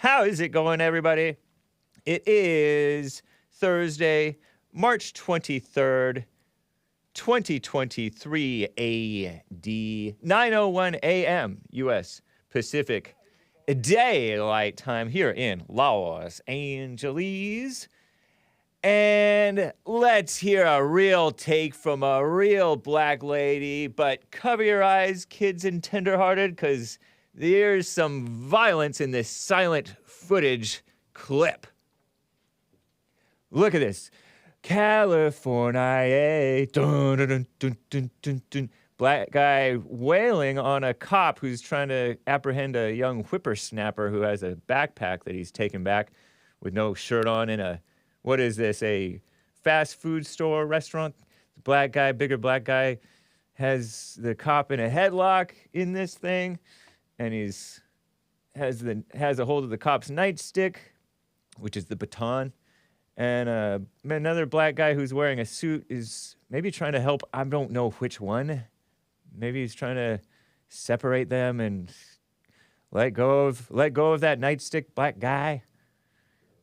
How is it going, everybody? It is Thursday, March 23rd, 2023 AD, 9:01 a.m. U.S. Pacific Daylight Time here in Los Angeles. And let's hear a real take from a real black lady, but cover your eyes, kids and tenderhearted, because there's some violence in this silent footage clip. Look at this. California, dun, dun, dun, dun, dun, dun, dun. Black guy wailing on a cop who's trying to apprehend a young whippersnapper who has a backpack that he's taken back with no shirt on in a, what is this, a fast food store, restaurant? Black guy, bigger black guy, has the cop in a headlock in this thing, and has a hold of the cop's nightstick, which is the baton. And another black guy who's wearing a suit is maybe trying to help. I don't know which one. Maybe he's trying to separate them and let go of that nightstick black guy.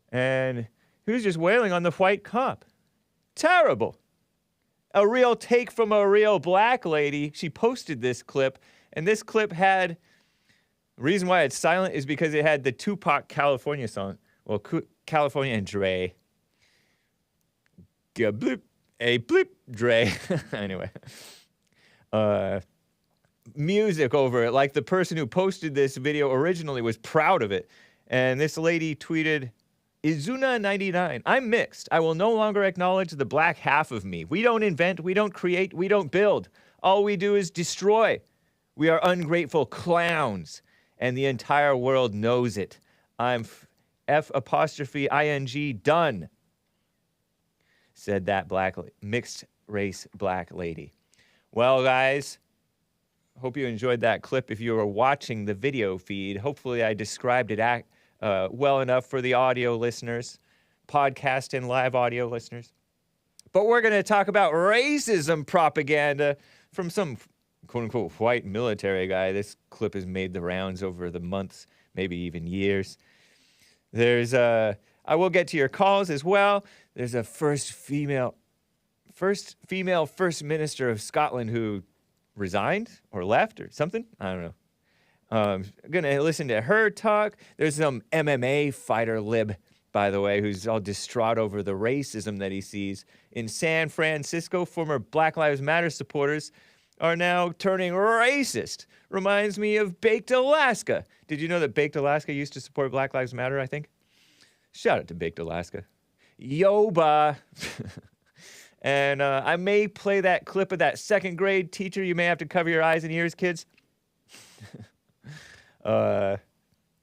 And he was just wailing on the white cop. Terrible. A real take from a real black lady. She posted this clip, and this clip had, the reason why it's silent is because it had the Tupac California song. Well, California and Dre. Bloop, a bloop, Dre. Anyway. Music over it. Like the person who posted this video originally was proud of it. And this lady tweeted, Izuna99, I'm mixed. I will no longer acknowledge the black half of me. We don't invent, we don't create, we don't build. All we do is destroy. We are ungrateful clowns. And the entire world knows it. I'm F''ing done. Said that mixed race black lady. Well, guys, hope you enjoyed that clip if you were watching the video feed. Hopefully I described it well enough for the audio listeners, podcast and live audio listeners. But we're going to talk about racism propaganda from some quote-unquote white military guy. This clip has made the rounds over the months, maybe even years. There's I will get to your calls as well. There's a first female First Minister of Scotland who resigned or left or something. I don't know. I'm going to listen to her talk. There's some MMA fighter lib, by the way, who's all distraught over the racism that he sees. In San Francisco, former Black Lives Matter supporters are now turning racist. Reminds me of Baked Alaska. Did you know that Baked Alaska used to support Black Lives Matter, I think? Shout out to Baked Alaska. Yoba. And I may play that clip of that second grade teacher. You may have to cover your eyes and ears, kids. Of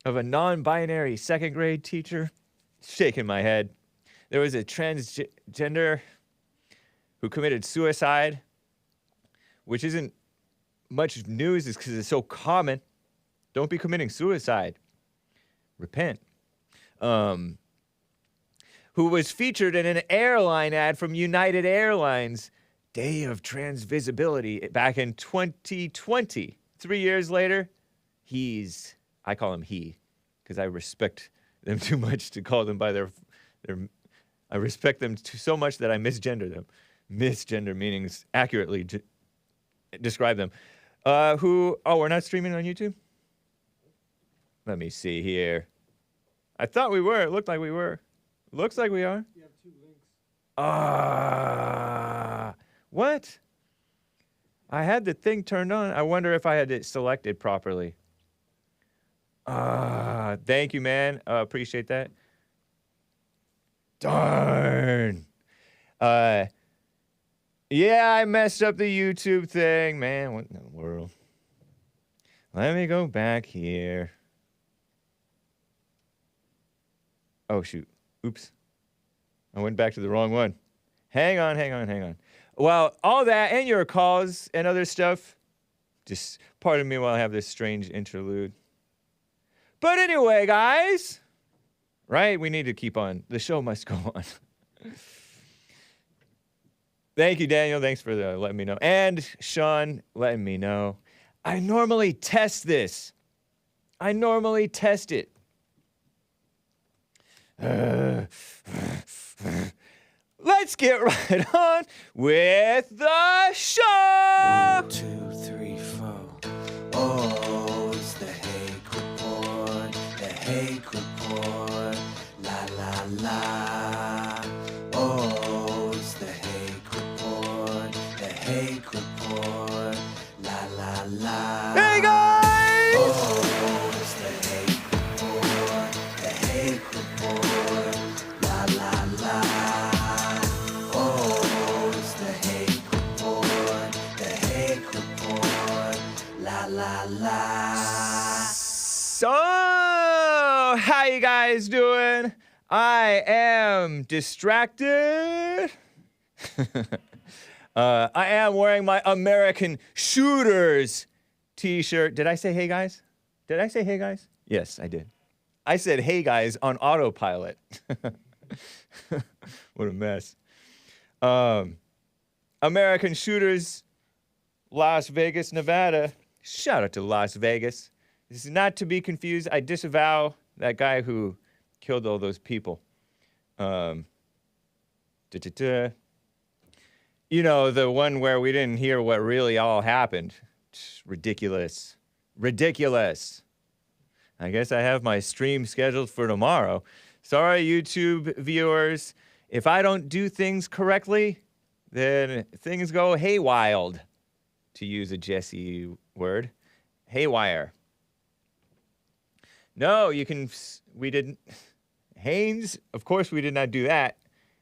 a non-binary second grade teacher. Shaking my head. There was a transgender who committed suicide, which isn't much news because it's so common. Don't be committing suicide. Repent. Who was featured in an airline ad from United Airlines, Day of Transvisibility, back in 2020. 3 years later, I call him he, because I respect them too much to call them by their I respect them so much that I misgender them. Misgender meaning accurately describe them. We're not streaming on YouTube? Let me see here. I thought we were. It looked like we were. Looks like we are. You have 2 links. What? I had the thing turned on. I wonder if I had it selected properly. Thank you, man. Appreciate that. Darn. Yeah, I messed up the YouTube thing, man. What in the world? Let me go back here. Oh, shoot. Oops. I went back to the wrong one. Hang on. Well, all that and your calls and other stuff, just pardon me while I have this strange interlude. But anyway, guys, right? We need to keep on. The show must go on. Thank you, Daniel. Thanks for letting me know. And Sean letting me know. I normally test this. I normally test it. Let's get right on with the show. 1, 2, 3, 4. Oh, it's the Hake Report. The Hake Report. La la la. Oh, it's the Hake Report. The Hake Report. La la la. Hey guys! Oh, it's the Hake Report. The Hake Report. La la la. Oh, it's the Hake Report. The Hake Report. La la la. So, how you guys doing? I am distracted. I am wearing my American Shooters t-shirt. Did I say hey guys? Did I say hey guys? Yes, I did. I said hey guys on autopilot. What a mess. American Shooters, Las Vegas, Nevada. Shout out to Las Vegas. This is not to be confused. I disavow that guy who killed all those people. You know, the one where we didn't hear what really all happened. Ridiculous. Ridiculous. I guess I have my stream scheduled for tomorrow. Sorry, YouTube viewers. If I don't do things correctly, then things go haywild, to use a Jesse word. Haywire. No, we didn't. Haynes, of course we did not do that.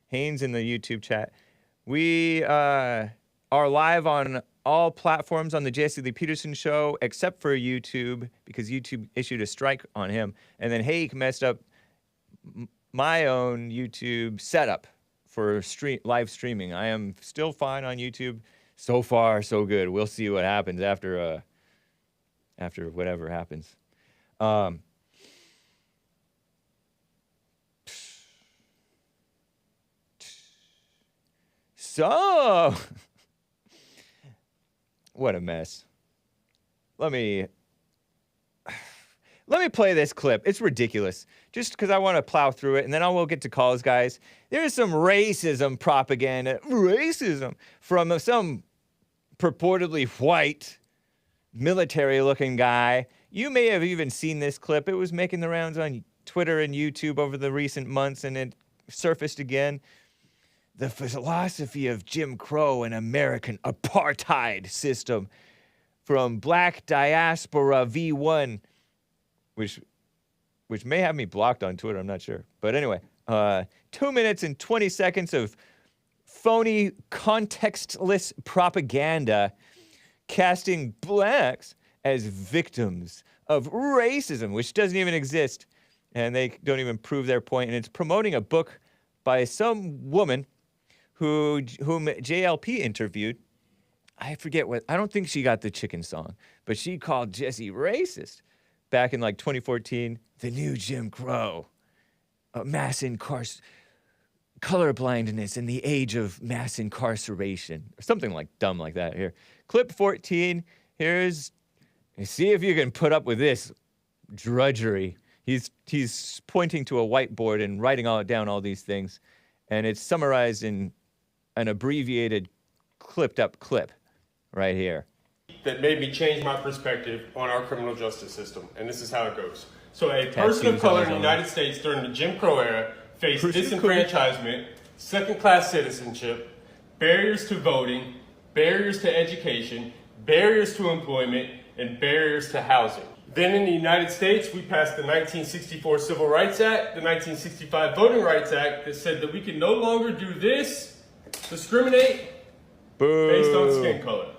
Haynes in the YouTube chat. We are live on all platforms on the Jesse Lee Peterson show, except for YouTube, because YouTube issued a strike on him. And then Hake messed up my own YouTube setup for live streaming. I am still fine on YouTube. So far, so good. We'll see what happens after whatever happens. So, what a mess. Let me play this clip. It's ridiculous. Just because I want to plow through it, and then I will get to calls, guys. There's some racism propaganda, from some purportedly white, military-looking guy. You may have even seen this clip. It was making the rounds on Twitter and YouTube over the recent months, and it surfaced again. The philosophy of Jim Crow and American apartheid system from Black Diaspora V1, which may have me blocked on Twitter, I'm not sure. But anyway, 2 minutes and 20 seconds of phony, contextless propaganda casting blacks as victims of racism, which doesn't even exist, and they don't even prove their point. And it's promoting a book by some woman whom JLP interviewed. I forget what, I don't think she got the chicken song, but she called Jesse racist back in like 2014. The new Jim Crow, mass colorblindness in the age of mass incarceration, or something like dumb like that. Here, clip 14. See if you can put up with this drudgery. He's pointing to a whiteboard and writing down all these things, and it's summarized in an abbreviated, clipped up clip right here. That made me change my perspective on our criminal justice system, and this is how it goes. So a person of color in the United States during the Jim Crow era faced disenfranchisement, second-class citizenship, barriers to voting, barriers to education, barriers to employment, and barriers to housing. Then in the United States, we passed the 1964 Civil Rights Act, the 1965 Voting Rights Act, that said that we can no longer do this, discriminate based on skin color.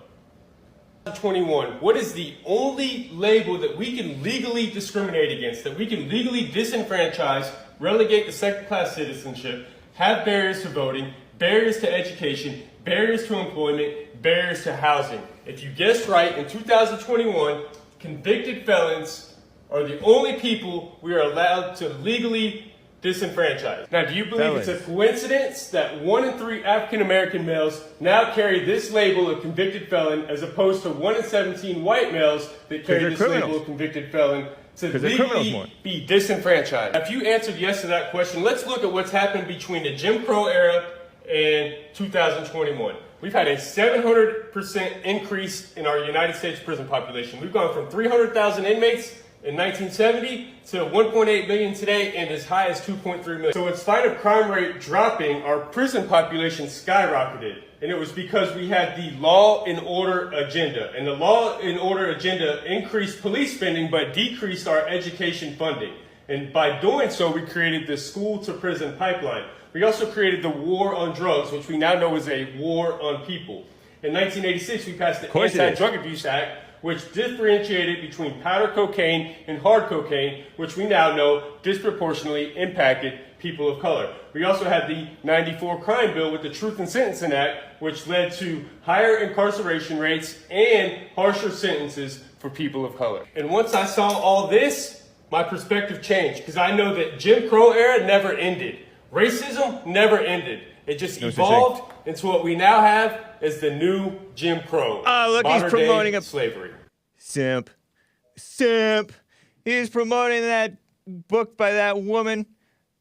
21, what is the only label that we can legally discriminate against, that we can legally disenfranchise, relegate to second-class citizenship, have barriers to voting, barriers to education, barriers to employment, barriers to housing? If you guessed right, in 2021, convicted felons are the only people we are allowed to legally disenfranchised. Now, do you believe it's a Felons. coincidence that 1 in 3 African American males now carry this label of convicted felon as opposed to 1 in 17 white males that carry they're this criminals. label of convicted felon to 'Cause they're criminals more. legally be disenfranchised? If you answered yes to that question, let's look at what's happened between the Jim Crow era and 2021. We've had a 700% increase in our United States prison population. We've gone from 300,000 inmates in 1970 to 1.8 million today and as high as 2.3 million. So in spite of crime rate dropping, our prison population skyrocketed. And it was because we had the law and order agenda. And the law and order agenda increased police spending but decreased our education funding. And by doing so, we created the school to prison pipeline. We also created the war on drugs, which we now know is a war on people. In 1986, we passed the Anti-Drug Abuse Act, which differentiated between powder cocaine and hard cocaine, which we now know disproportionately impacted people of color. We also had the 94 crime bill with the Truth in Sentencing Act, which led to higher incarceration rates and harsher sentences for people of color. And once I saw all this, my perspective changed, because I know that Jim Crow era never ended. Racism never ended. It just evolved into what we now have as the new Jim Crow. Oh, look, he's promoting slavery. Simp. He's promoting that book by that woman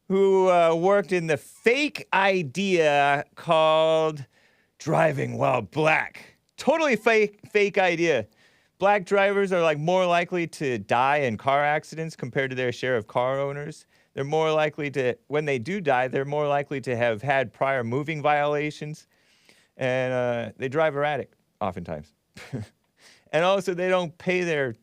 who worked in the fake idea called Driving While Black. Totally fake idea. Black drivers are like more likely to die in car accidents compared to their share of car owners. They're more likely to, when they do die, they're more likely to have had prior moving violations. And they drive erratic, oftentimes. And also, they don't pay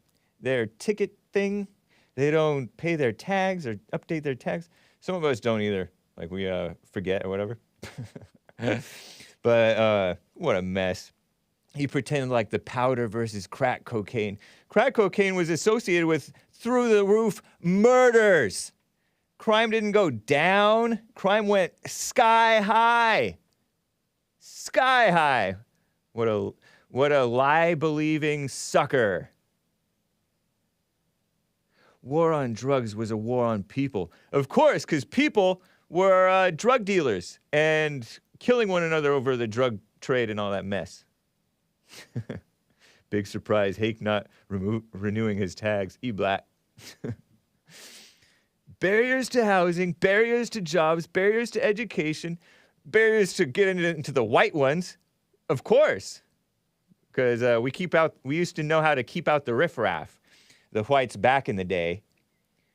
their ticket thing. They don't pay their tags or update their tags. Some of us don't either. Like, we forget or whatever. But what a mess. He pretended like the powder versus crack cocaine. Crack cocaine was associated with through-the-roof murders. Crime didn't go down. Crime went sky high. Sky high. What a lie-believing sucker. War on drugs was a war on people. Of course, because people were drug dealers and killing one another over the drug trade and all that mess. Big surprise, Hake not renewing his tags. E-black. Barriers to housing, barriers to jobs, barriers to education, barriers to getting into the white ones, of course, because we used to know how to keep out the riffraff, the whites back in the day.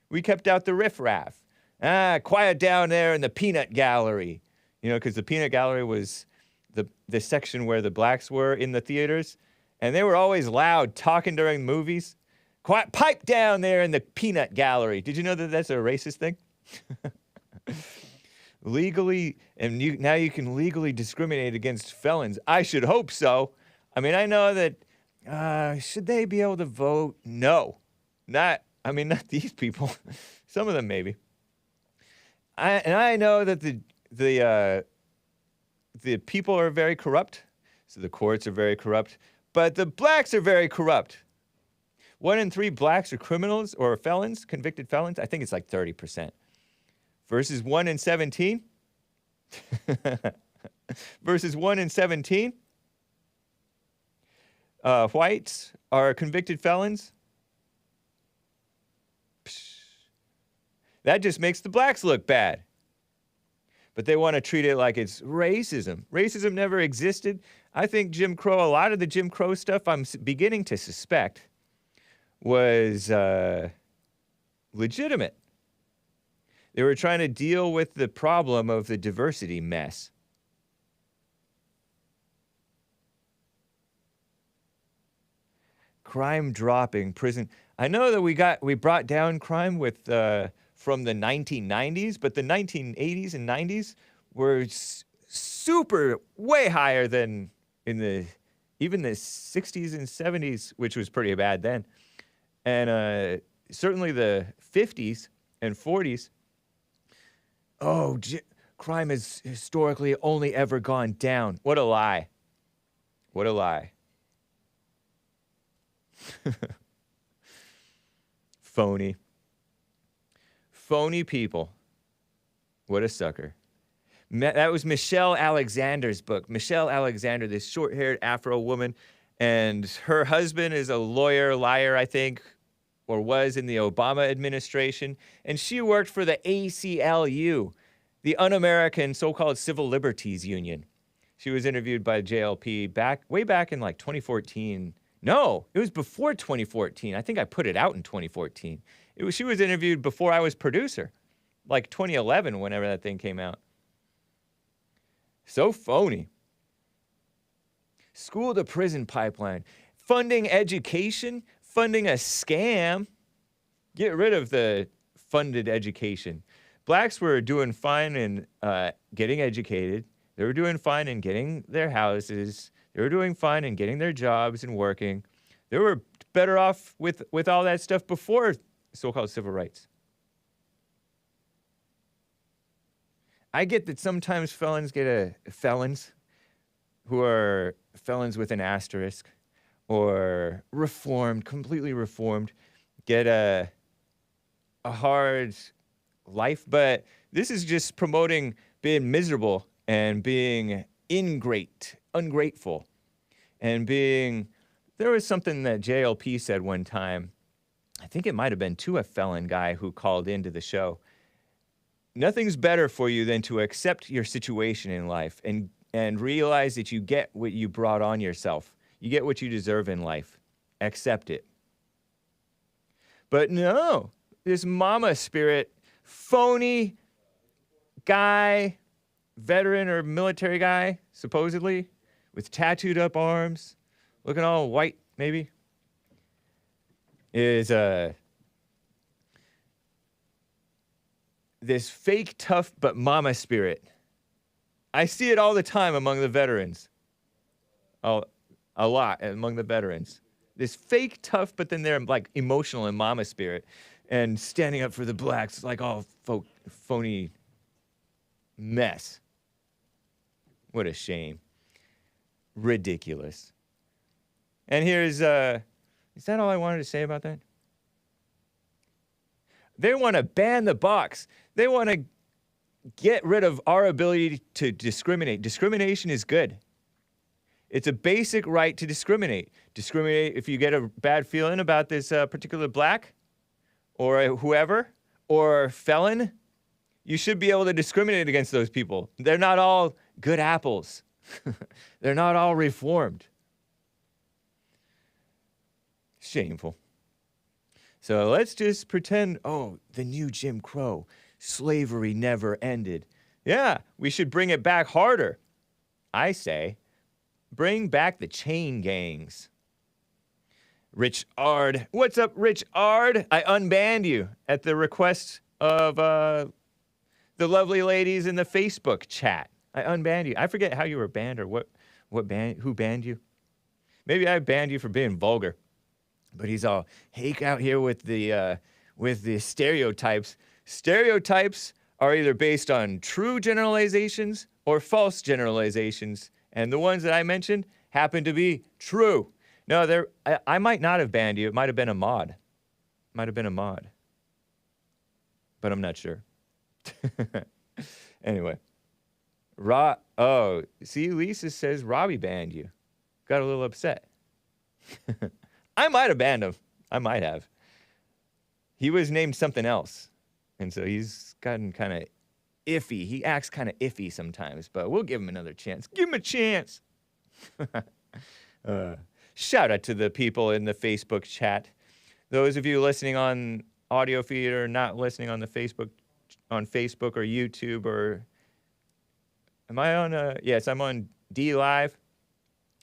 We kept out the riffraff. Quiet down there in the peanut gallery, because the peanut gallery was the section where the blacks were in the theaters, and they were always loud talking during movies. Quiet, pipe down there in the peanut gallery. Did you know that that's a racist thing? Legally, and now you can legally discriminate against felons. I should hope so. I mean, I know that, should they be able to vote? No. Not these people. Some of them maybe. I know that the people are very corrupt, so the courts are very corrupt, but the blacks are very corrupt. 1 in 3 blacks are criminals or felons, convicted felons. I think it's like 30%. Versus 1 in 17. Versus 1 in 17. Whites are convicted felons. That just makes the blacks look bad. But they want to treat it like it's racism. Racism never existed. I think Jim Crow, a lot of the Jim Crow stuff I'm beginning to suspect was legitimate. They were trying to deal with the problem of the diversity mess. Crime dropping, prison. I know that we brought down crime with from the 1990s, but the 1980s and 90s were super way higher than in even the 60s and 70s, which was pretty bad then. And certainly the 50s and 40s. Oh, crime has historically only ever gone down. What a lie. What a lie. Phony. Phony people. What a sucker. That was Michelle Alexander's book. Michelle Alexander, this short-haired Afro woman, and her husband is a lawyer, liar, I think, or was in the Obama administration, and she worked for the ACLU, the Un-American so-called Civil Liberties Union. She was interviewed by JLP way back in like 2014. No, it was before 2014. I think I put it out in 2014. She was interviewed before I was producer, like 2011, whenever that thing came out. So phony. School to prison pipeline. Funding education, funding a scam. Get rid of the funded education. Blacks were doing fine in getting educated. They were doing fine in getting their houses. They were doing fine in getting their jobs and working. They were better off with all that stuff before so-called civil rights. I get that sometimes felons who are felons with an asterisk or reformed, completely reformed, get a hard life, but this is just promoting being miserable and being ungrateful, and there was something that JLP said one time, I think it might have been to a felon guy who called into the show. Nothing's better for you than to accept your situation in life and realize that you get what you brought on yourself. You get what you deserve in life. Accept it. But no, this mama spirit, phony guy, veteran or military guy, supposedly, with tattooed up arms, looking all white, maybe, is this fake tough but mama spirit. I see it all the time among the veterans. A lot among the veterans. This fake tough, but then they're like emotional and mama spirit and standing up for the blacks like all phony mess. What a shame. Ridiculous. And here's, is that all I wanted to say about that? They want to ban the box. They want to get rid of our ability to discriminate. Discrimination is good. It's a basic right to discriminate. Discriminate if you get a bad feeling about this particular black or whoever or felon. You should be able to discriminate against those people. They're not all good apples. They're not all reformed. Shameful. So let's just pretend, the new Jim Crow. Slavery never ended. Yeah, we should bring it back harder. I say, bring back the chain gangs. Rich Ard. What's up, Rich Ard? I unbanned you at the request of the lovely ladies in the Facebook chat. I unbanned you. I forget how you were banned or who banned you. Maybe I banned you for being vulgar. But he's all Hake out here with the stereotypes. Stereotypes are either based on true generalizations or false generalizations. And the ones that I mentioned happen to be true. No, I might not have banned you. It might have been a mod. But I'm not sure. Anyway. See, Lisa says Robbie banned you. Got a little upset. I might have banned him. I might have. He was named something else. And so he's gotten kind of iffy. He acts kind of iffy sometimes, but we'll give him another chance. Give him a chance. Shout out to the people in the Facebook chat. Those of you listening on audio feed or not listening on Facebook or YouTube or... Am I on... yes, I'm on D Live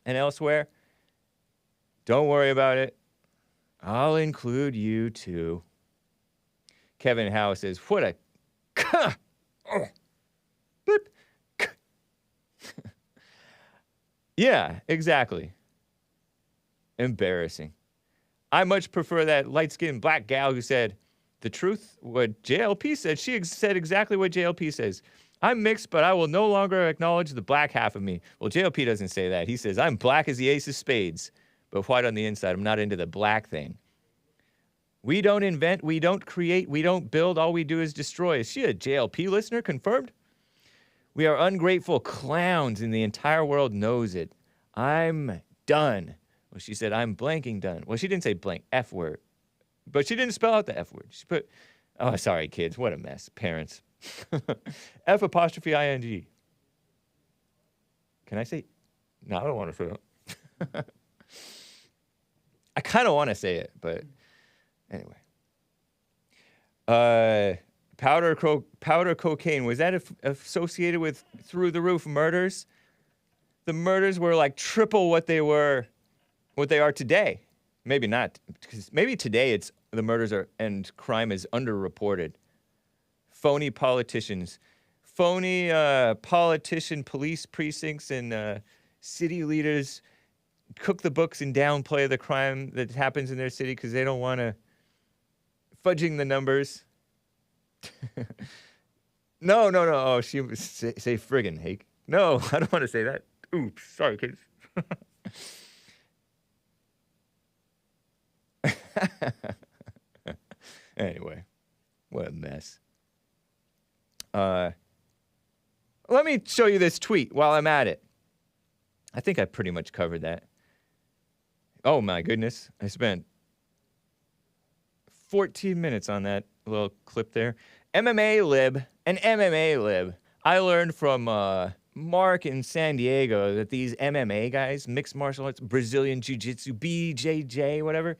and elsewhere. Don't worry about it. I'll include you too. Kevin Howe says, what a... Blip. Yeah, exactly. Embarrassing. I much prefer that light-skinned black gal who said the truth, what JLP said. She said exactly what JLP says. I'm mixed, but I will no longer acknowledge the black half of me. Well, JLP doesn't say that. He says, I'm black as the ace of spades, but white on the inside. I'm not into the black thing. We don't invent, we don't create, we don't build, all we do is destroy. Is she a JLP listener? Confirmed? We are ungrateful clowns and the entire world knows it. I'm done. Well, she said, I'm blanking done. Well, she didn't say blank, F word. But she didn't spell out the F word. She put, oh, sorry, kids. What a mess. Parents. F apostrophe ING. Can I say? No, I don't want to say it. I kind of want to say it, but anyway. Powder cocaine. Was that associated with through the roof murders? The murders were like triple what they are today. Maybe not, because maybe today the murders and crime is underreported. Phony politicians, police precincts and city leaders cook the books and downplay the crime that happens in their city because they don't want to fudging the numbers. No. Oh, she was say friggin' Hake. No, I don't want to say that. Oops, sorry, kids. Anyway, what a mess. Let me show you this tweet while I'm at it. I think I pretty much covered that. Oh my goodness, I spent 14 minutes on that little clip there. MMA lib. I learned from Mark in San Diego that these MMA guys, mixed martial arts, Brazilian jiu-jitsu, BJJ, whatever,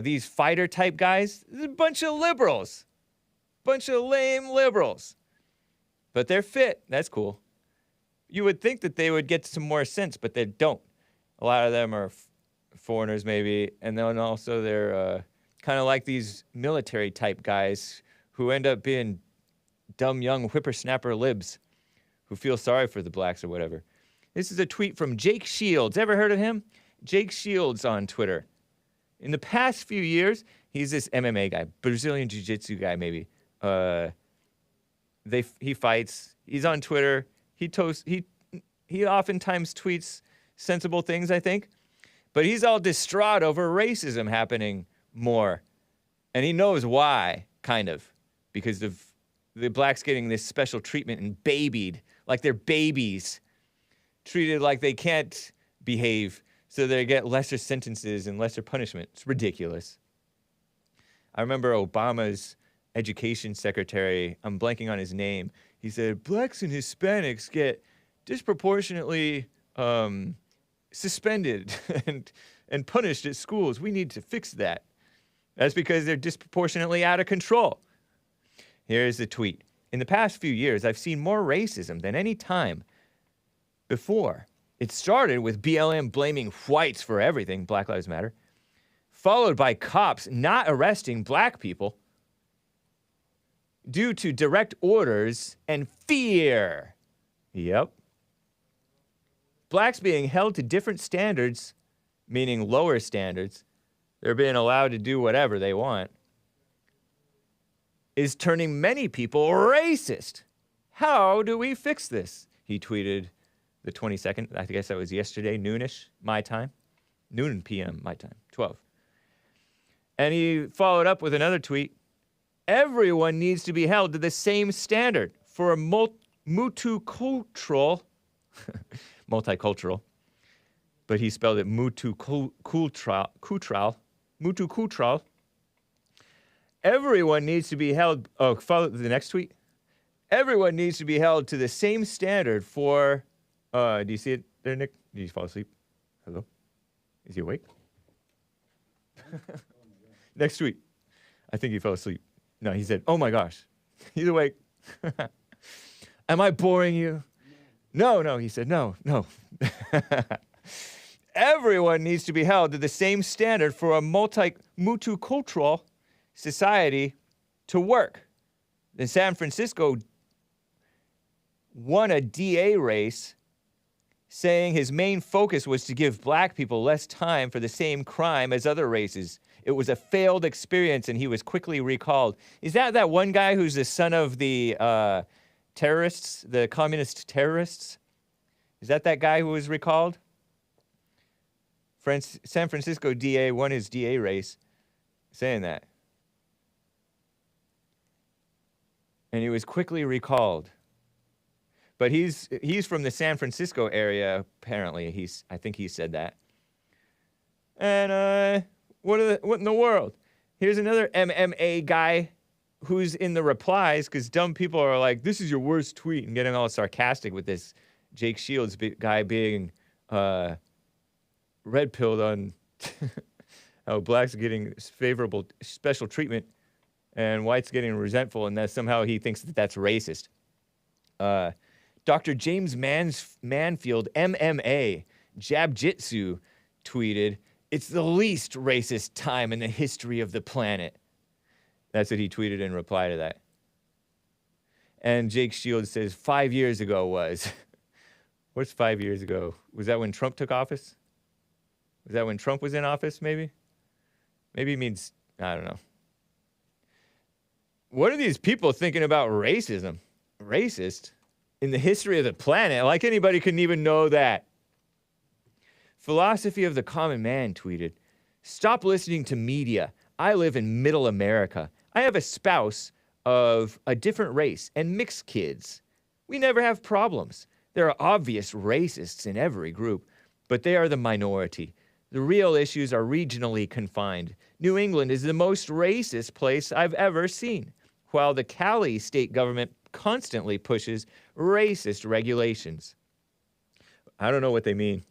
these fighter type guys, a bunch of liberals. Bunch of lame liberals. But they're fit. That's cool. You would think that they would get some more sense, but they don't. A lot of them are foreigners maybe, and then also they're kind of like these military type guys who end up being dumb young whippersnapper libs who feel sorry for the blacks or whatever. This is a tweet from Jake Shields. Ever heard of him? Jake Shields on Twitter. In the past few years, he's this MMA guy, Brazilian jiu-jitsu guy maybe. He fights. He's on Twitter. He oftentimes tweets sensible things, I think. But he's all distraught over racism happening more. And he knows why, kind of. Because of the blacks getting this special treatment and babied, like they're babies. Treated like they can't behave, so they get lesser sentences and lesser punishment. It's ridiculous. I remember Obama's education secretary, I'm blanking on his name, he said, blacks and Hispanics get disproportionately suspended and punished at schools. We need to fix that. That's because they're disproportionately out of control. Here's the tweet. In the past few years, I've seen more racism than any time before. It started with BLM blaming whites for everything, Black Lives Matter, followed by cops not arresting black people due to direct orders and fear. Yep. Blacks being held to different standards, meaning lower standards, they're being allowed to do whatever they want, is turning many people racist. How do we fix this? He tweeted the 22nd. I guess that was yesterday, noonish, my time. Noon p.m. my time, 12. And he followed up with another tweet. Everyone needs to be held to the same standard for a multicultural, but he spelled it multicultural. Everyone needs to be held, follow the next tweet. Everyone needs to be held to the same standard for, do you see it there, Nick? Did you fall asleep? Hello? Is he awake? Next tweet. I think he fell asleep. No, he said, oh my gosh. He's awake. Am I boring you? No, he said, no. Everyone needs to be held to the same standard for a multicultural society to work. In San Francisco won a DA race saying his main focus was to give black people less time for the same crime as other races. It was a failed experience and he was quickly recalled. Is that one guy who's the son of the terrorists, the communist terrorists? Is that guy who was recalled? San Francisco DA won his DA race saying that. And he was quickly recalled. But he's from the San Francisco area, apparently. I think he said that. And what in the world? Here's another MMA guy who's in the replies, because dumb people are like, this is your worst tweet, and getting all sarcastic with this Jake Shields guy being red-pilled on how blacks are getting favorable special treatment and whites getting resentful, and that somehow he thinks that that's racist. Dr. James Manfield, MMA, Jab-Jitsu, tweeted, "It's the least racist time in the history of the planet." That's what he tweeted in reply to that. And Jake Shields says 5 years ago was. What's 5 years ago? Was that when Trump took office? Was that when Trump was in office, maybe? Maybe it means, I don't know. What are these people thinking about racism? Racist? In the history of the planet? Like anybody couldn't even know that. Philosophy of the Common Man tweeted, "Stop listening to media. I live in middle America. I have a spouse of a different race and mixed kids. We never have problems. There are obvious racists in every group, but they are the minority. The real issues are regionally confined. New England is the most racist place I've ever seen, while the Cali state government constantly pushes racist regulations." I don't know what they mean.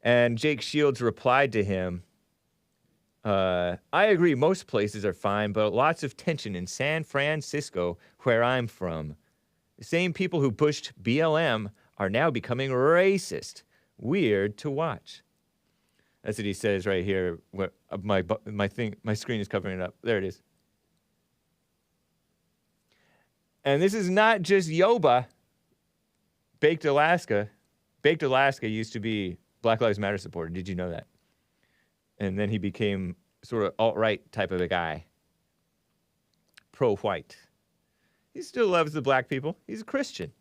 And Jake Shields replied to him, I agree most places are fine, but lots of tension in San Francisco, where I'm from. The same people who pushed BLM are now becoming racist. Weird to watch. That's what he says right here. My screen is covering it up. There it is. And this is not just Yoba. Baked Alaska used to be Black Lives Matter supporter. Did you know that? And then he became sort of alt-right type of a guy. Pro-white. He still loves the black people. He's a Christian.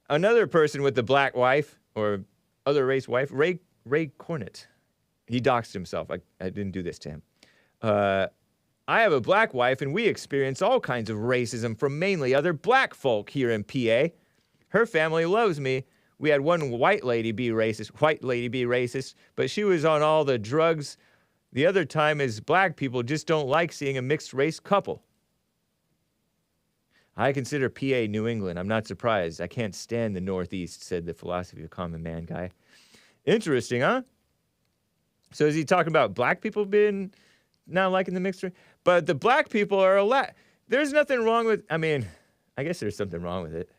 Another person with the black wife, or other race wife, Ray Cornett. He doxed himself. I didn't do this to him. I have a black wife, and we experience all kinds of racism from mainly other black folk here in PA. Her family loves me. We had one white lady be racist, but she was on all the drugs. The other time is black people just don't like seeing a mixed race couple. I consider PA New England. I'm not surprised. I can't stand the Northeast, said the Philosophy of the Common Man guy. Interesting, huh? So is he talking about black people being not liking the mixed race? But the black people are a lot. There's nothing wrong with, I guess there's something wrong with it.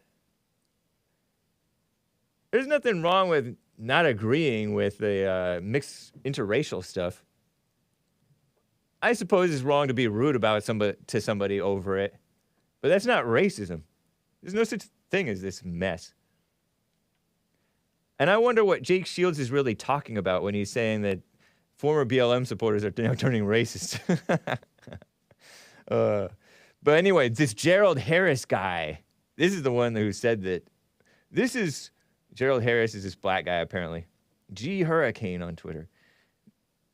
There's nothing wrong with not agreeing with the mixed interracial stuff. I suppose it's wrong to be rude about somebody over it, but that's not racism. There's no such thing as this mess. And I wonder what Jake Shields is really talking about when he's saying that former BLM supporters are now turning racist. But anyway, this Gerald Harris guy, this is the one who said that Gerald Harris is this black guy, apparently. G Hurricane on Twitter.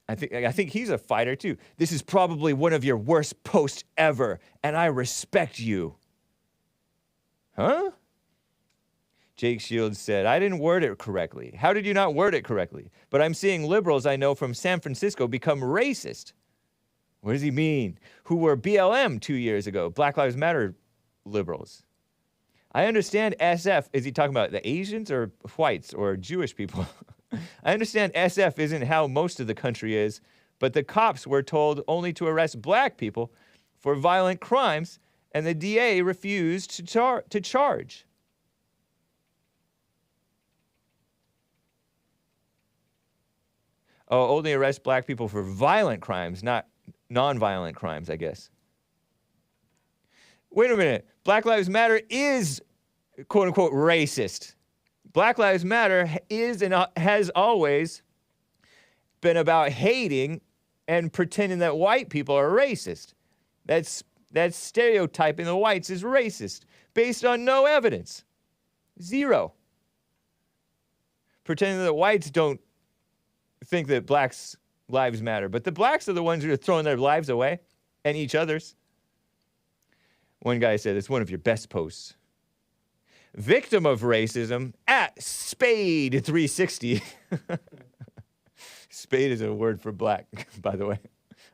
I think he's a fighter, too. This is probably one of your worst posts ever, and I respect you. Huh? Jake Shields said, I didn't word it correctly. How did you not word it correctly? But I'm seeing liberals I know from San Francisco become racist. What does he mean? Who were BLM 2 years ago, Black Lives Matter liberals. I understand SF, is he talking about the Asians or whites or Jewish people? I understand SF isn't how most of the country is, but the cops were told only to arrest black people for violent crimes, and the DA refused to charge. Oh, only arrest black people for violent crimes, not non-violent crimes, I guess. Wait a minute. Black Lives Matter is, quote-unquote, racist. Black Lives Matter is and has always been about hating and pretending that white people are racist. That's stereotyping the whites as racist based on no evidence. Zero. Pretending that whites don't think that blacks' lives matter. But the blacks are the ones who are throwing their lives away and each other's. One guy said, it's one of your best posts. Victim of racism at Spade360. Spade is a word for black, by the way.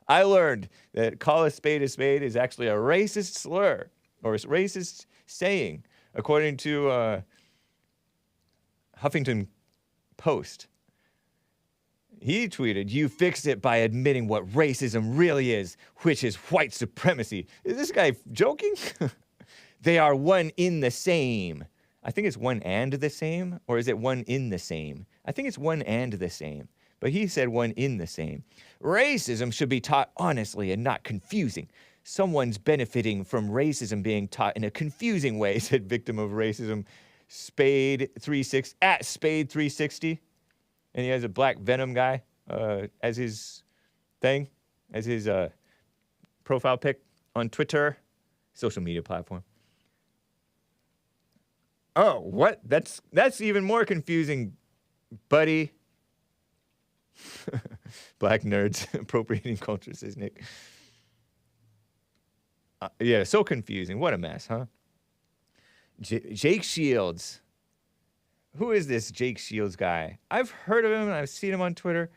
I learned that call a spade is actually a racist slur or a racist saying, according to Huffington Post. He tweeted, you fixed it by admitting what racism really is, which is white supremacy. Is this guy joking? They are one in the same. I think it's one and the same, or is it one in the same? I think it's one and the same, but he said one in the same. Racism should be taught honestly and not confusing. Someone's benefiting from racism being taught in a confusing way, said victim of racism, Spade36, at Spade360. And he has a black Venom guy as his thing, as his profile pic on Twitter, social media platform. Oh, what? That's even more confusing, buddy. Black nerds appropriating culture, says Nick. Yeah, so confusing. What a mess, huh? Jake Shields. Who is this Jake Shields guy? I've heard of him and I've seen him on Twitter.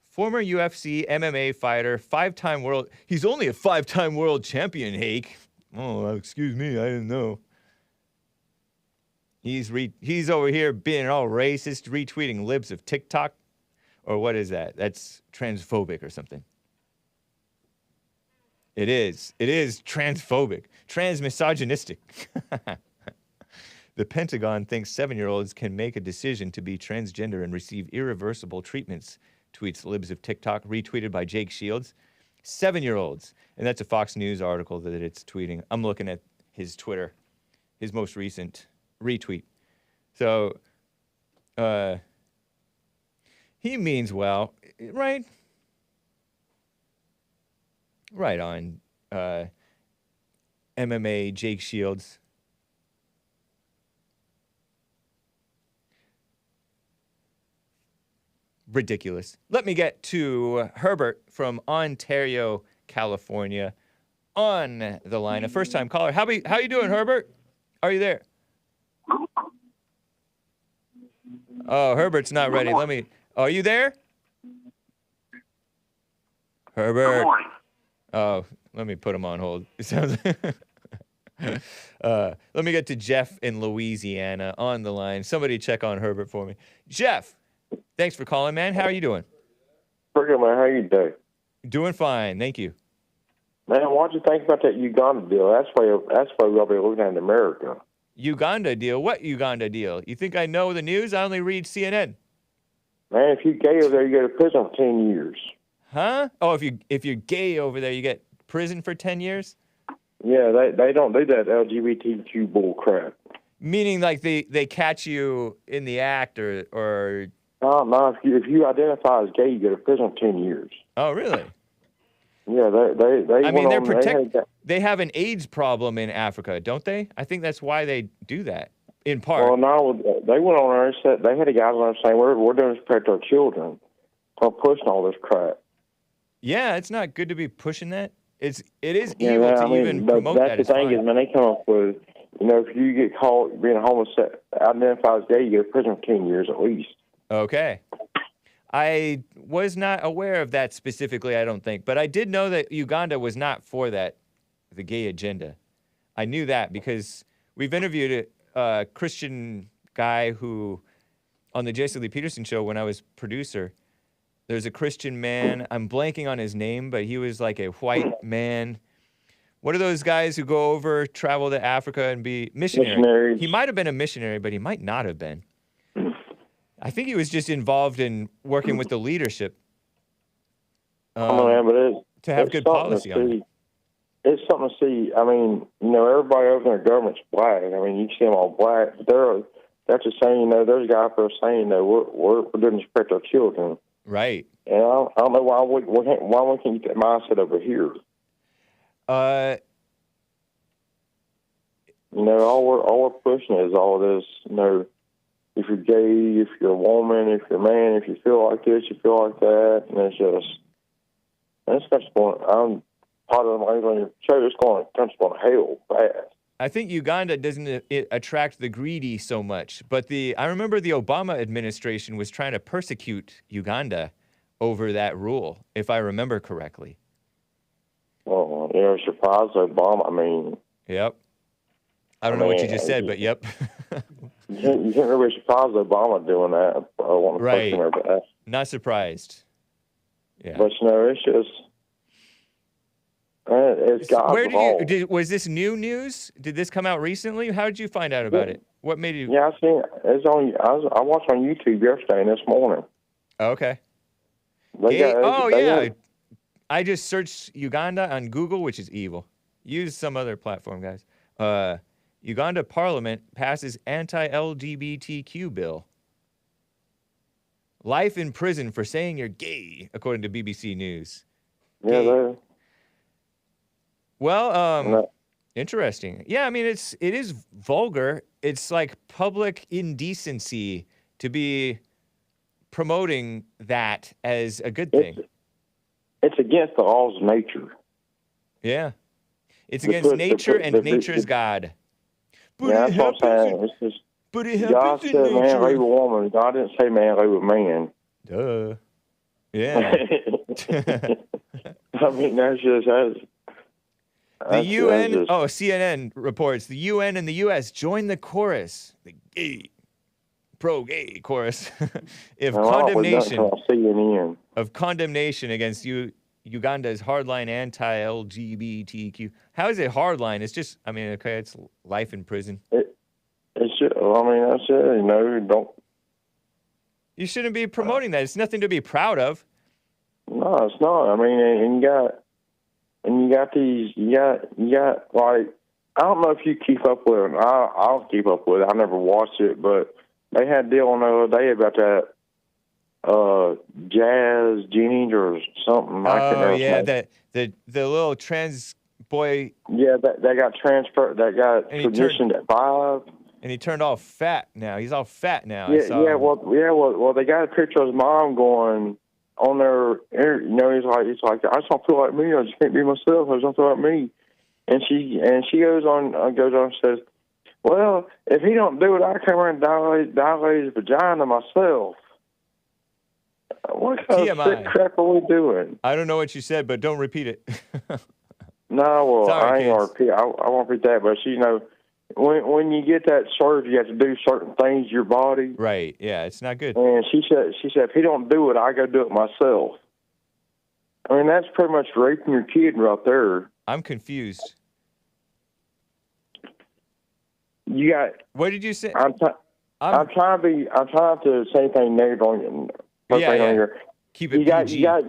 Former UFC MMA fighter, 5-time world. He's only a 5-time world champion, Hake. Oh, excuse me, I didn't know. He's over here being all racist, retweeting libs of TikTok. Or what is that? That's transphobic or something. It is. It is transphobic. Transmisogynistic. The Pentagon thinks 7-year-olds can make a decision to be transgender and receive irreversible treatments, tweets libs of TikTok, retweeted by Jake Shields. 7-year-olds. And that's a Fox News article that it's tweeting. I'm looking at his Twitter, his most recent retweet. So, he means well, right? Right on, MMA Jake Shields. Ridiculous. Let me get to Herbert from Ontario, California, on the line. A first-time caller. How you doing, Herbert? Are you there? Oh, Herbert's not ready. Are you there? Herbert. Oh, let me put him on hold. It sounds. Let me get to Jeff in Louisiana on the line. Somebody check on Herbert for me. Jeff, thanks for calling, man. How are you doing? Pretty good, man. How you doing? Doing fine, thank you. Man, why'd you think about that Uganda deal? That's why we'll be looking at in America. Uganda deal? What Uganda deal? You think I know the news? I only read CNN. Man, if you're gay over there, you go to prison for 10 years. Huh? Oh, if you're gay over there, you get prison for 10 years? Yeah, they don't do that LGBTQ bull crap. Meaning like they catch you in the act or No, if you identify as gay, you go to prison for 10 years. Oh, really? Yeah, they I mean, they have an AIDS problem in Africa, don't they? I think that's why they do that, in part. Well, no, they went on there and said, they had a guy on there saying, we're doing this to protect our children from pushing all this crap. Yeah, it's not good to be pushing that. It is evil to even promote that. That's the thing is, man, they come up with, if you get caught being a homosexual, identified as gay, you go to prison for 10 years at least. Okay. I was not aware of that specifically, I don't think. But I did know that Uganda was not for that, the gay agenda. I knew that because we've interviewed a Christian guy who, on the Jason Lee Peterson show when I was producer, there's a Christian man. I'm blanking on his name, but he was like a white man. What are those guys who go over, travel to Africa and be missionaries? He might have been a missionary, but he might not have been. I think he was just involved in working with the leadership to have good policy on it. It's something to see. I mean, everybody over in the government's black. I mean, you see them all black. That's just saying, there's a guy for saying, we're doing to protect our children. Right. And I don't know why we can't get that mindset over here. All we're pushing is all this, if you're gay, if you're a woman, if you're a man, if you feel like this, you feel like that, and it's just going. I'm part of my show. It's going to hell fast. I think Uganda doesn't attract the greedy so much, but I remember the Obama administration was trying to persecute Uganda over that rule, if I remember correctly. Well, surprised Obama. I mean, yep. I don't know what you just said, but yep. you can't really be surprised Obama doing that. I want to right. That. Not surprised. Yeah. But it's just. It's God's fault. Was this new news? Did this come out recently? How did you find out about it? What made you? Yeah, I seen it. I watched on YouTube yesterday and this morning. Okay. I just searched Uganda on Google, which is evil. Use some other platform, guys. Uganda Parliament passes anti-LGBTQ bill. Life in prison for saying you're gay, according to BBC News. Yeah, well, interesting. Yeah, I mean, it is vulgar. It's like public indecency to be promoting that as a good thing. It's against the laws of nature. Yeah. It's against nature, and nature is God. But yeah, that's what I'm saying. It's just, God said man lay with woman. God didn't say man lay with man. Duh. Yeah. I mean, that's just... The UN, CNN reports, the UN and the U.S. join the chorus, the pro-gay chorus, of condemnation against Uganda's hardline anti-LGBTQ. How is it hardline? It's just, I mean, okay, it's life in prison. It's just, I mean, that's it, don't... You shouldn't be promoting that. It's nothing to be proud of. No, it's not. I mean, and you got like, I don't know if you keep up with it. I'll keep up with it. I never watched it, but they had a deal on the other day about that Jazz Jenny or something. Oh, yeah, the little trans boy. Yeah, that got transferred. That got transitioned at 5. And he turned all fat now. He's all fat now. Well, they got a picture of his mom going on there, he's like, I just don't feel like me. I just can't be myself. I just don't feel like me. And she goes on and says, well, if he don't do it, I come around and dilate his vagina myself. What kind of sick crap are we doing? I don't know what you said, but don't repeat it. No, well, sorry, I ain't gonna repeat. I won't repeat that, but when you get that surgery, you have to do certain things to your body. Right. Yeah, it's not good. And she said, if he don't do it, I go do it myself. I mean, that's pretty much raping your kid right there. I'm confused. You got. What did you say? I'm trying to say anything negative on you. Yeah. Keep it PG. You got.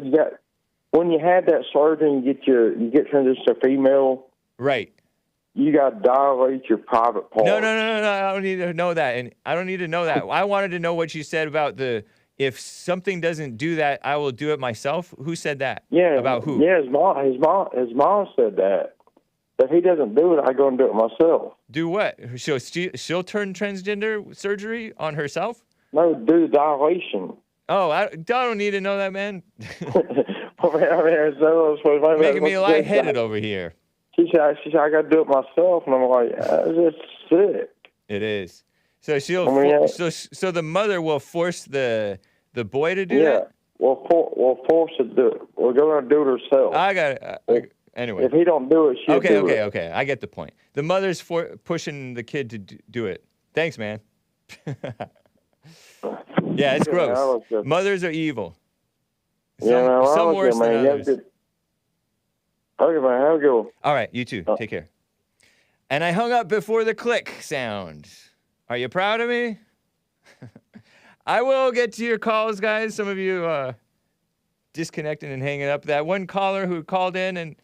When you had that surgery, you get transitioned to female. Right. You got to dilate your private parts. No. I don't need to know that. And I don't need to know that. I wanted to know what you said about if something doesn't do that, I will do it myself. Who said that? Yeah. About who? Yeah, his mom said that. If he doesn't do it, I go and do it myself. Do what? She'll turn transgender surgery on herself? No, do the dilation. Oh, I don't need to know that, man. Making me lightheaded over here. She said, I got to do it myself, and I'm like, that's sick. It is. So so the mother will force the boy to do that? We'll force it to do it. We're going to do it herself. I got it. Anyway. If he don't do it, she'll do it. Okay. I get the point. The mother's pushing the kid to do it. Thanks, man. Yeah, it's gross. Mothers are evil. Some worse than others. Okay, man. Have a good one. All right, you too. Take care. And I hung up before the click sound. Are you proud of me? I will get to your calls, guys. Some of you disconnecting and hanging up. That one caller who called in, and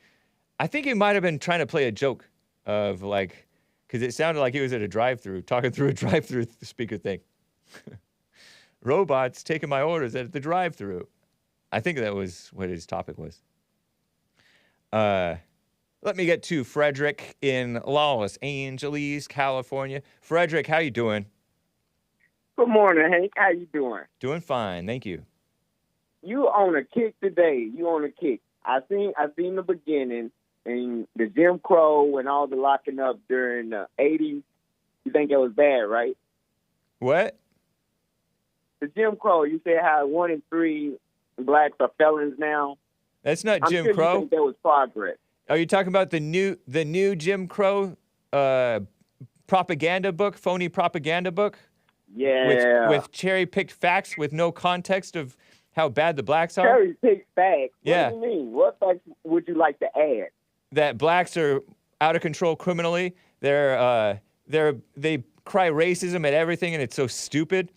I think he might have been trying to play a joke of because it sounded like he was at a drive-thru, talking through a drive-thru speaker thing. Robots taking my orders at the drive-thru. I think that was what his topic was. Let me get to Frederick in Los Angeles, California. Frederick, how you doing? Good morning, Hank. How you doing? Doing fine, thank you. You on a kick today. You on a kick. I seen the beginning and the Jim Crow and all the locking up during the 80s. You think it was bad, right? What? The Jim Crow. You said how 1 in 3 blacks are felons now. That's not I'm Jim sure Crow. You think there was progress. Are you talking about the new Jim Crow propaganda book, phony propaganda book? Yeah. With cherry-picked facts with no context of how bad the blacks are? Cherry-picked facts? Yeah. What do you mean? What facts would you like to add? That blacks are out of control criminally. They cry racism at everything, and it's so stupid.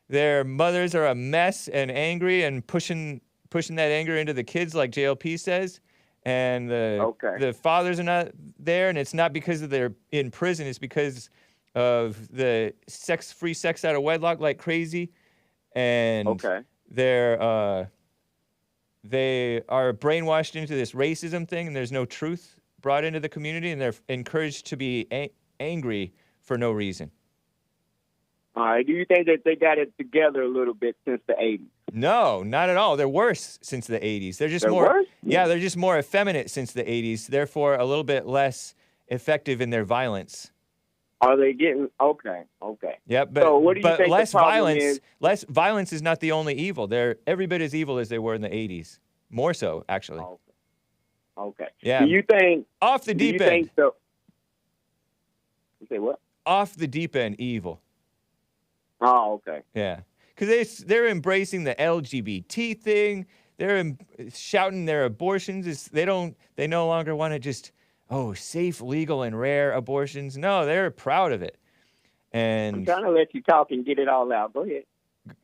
Their mothers are a mess and angry and pushing that anger into the kids, like JLP says. And the fathers are not there, and it's not because they're in prison. It's because of the free sex out of wedlock like crazy. And they are brainwashed into this racism thing, and there's no truth brought into the community, and they're encouraged to be angry for no reason. All right. Do you think that they got it together a little bit since the 80s? No, not at all. They're worse since the 80s. They're more worse? Yeah, they're just more effeminate since the 80s, therefore a little bit less effective in their violence. Are they getting okay? Yeah, but so what do you think less the problem violence. is? Less violence is not the only evil. They're every bit as evil as they were in the 80s. More so, actually. Okay. Yeah. Do you think off the deep end? You say what? Off the deep end, evil. Oh, okay. Yeah, because they're embracing the LGBT thing. They're shouting their abortions. They no longer want to just safe, legal, and rare abortions. No, they're proud of it. And I'm trying to let you talk and get it all out. Go ahead.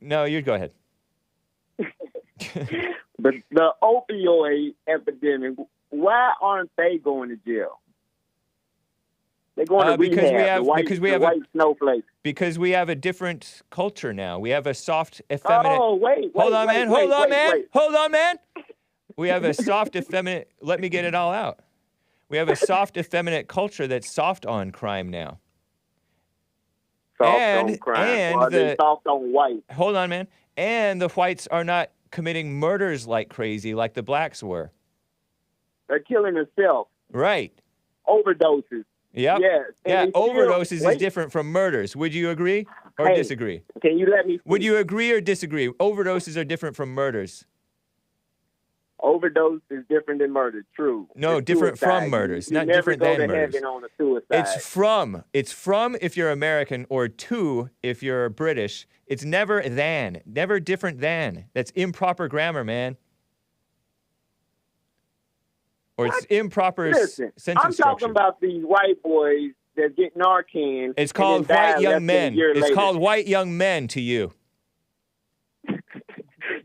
No, you go ahead. But the opioid epidemic, why aren't they going to jail? They're going to rehab. White snowflake. Because we have a different culture now. We have a soft, effeminate. Oh, wait. Hold on, man. We have a soft, effeminate. Let me get it all out. We have a soft, effeminate culture that's soft on crime now. Soft on crime. Soft on white. Hold on, man. And the whites are not committing murders like crazy, like the blacks were. They're killing themselves. Right. Overdoses. Yep. Yes. Yeah, overdoses is different from murders. Would you agree or disagree? Can you let me speak? Would you agree or disagree? Overdoses are different from murders. Overdose is different than murder, true. No, it's different suicide. from murders, you not never different go than to murders. Heaven on a suicide. It's from if you're American, or to if you're British. It's never different than. That's improper grammar, man. Or it's improper sentence I'm structure. talking about these white boys that get Narcan. It's called white young men. It's called white young men to you.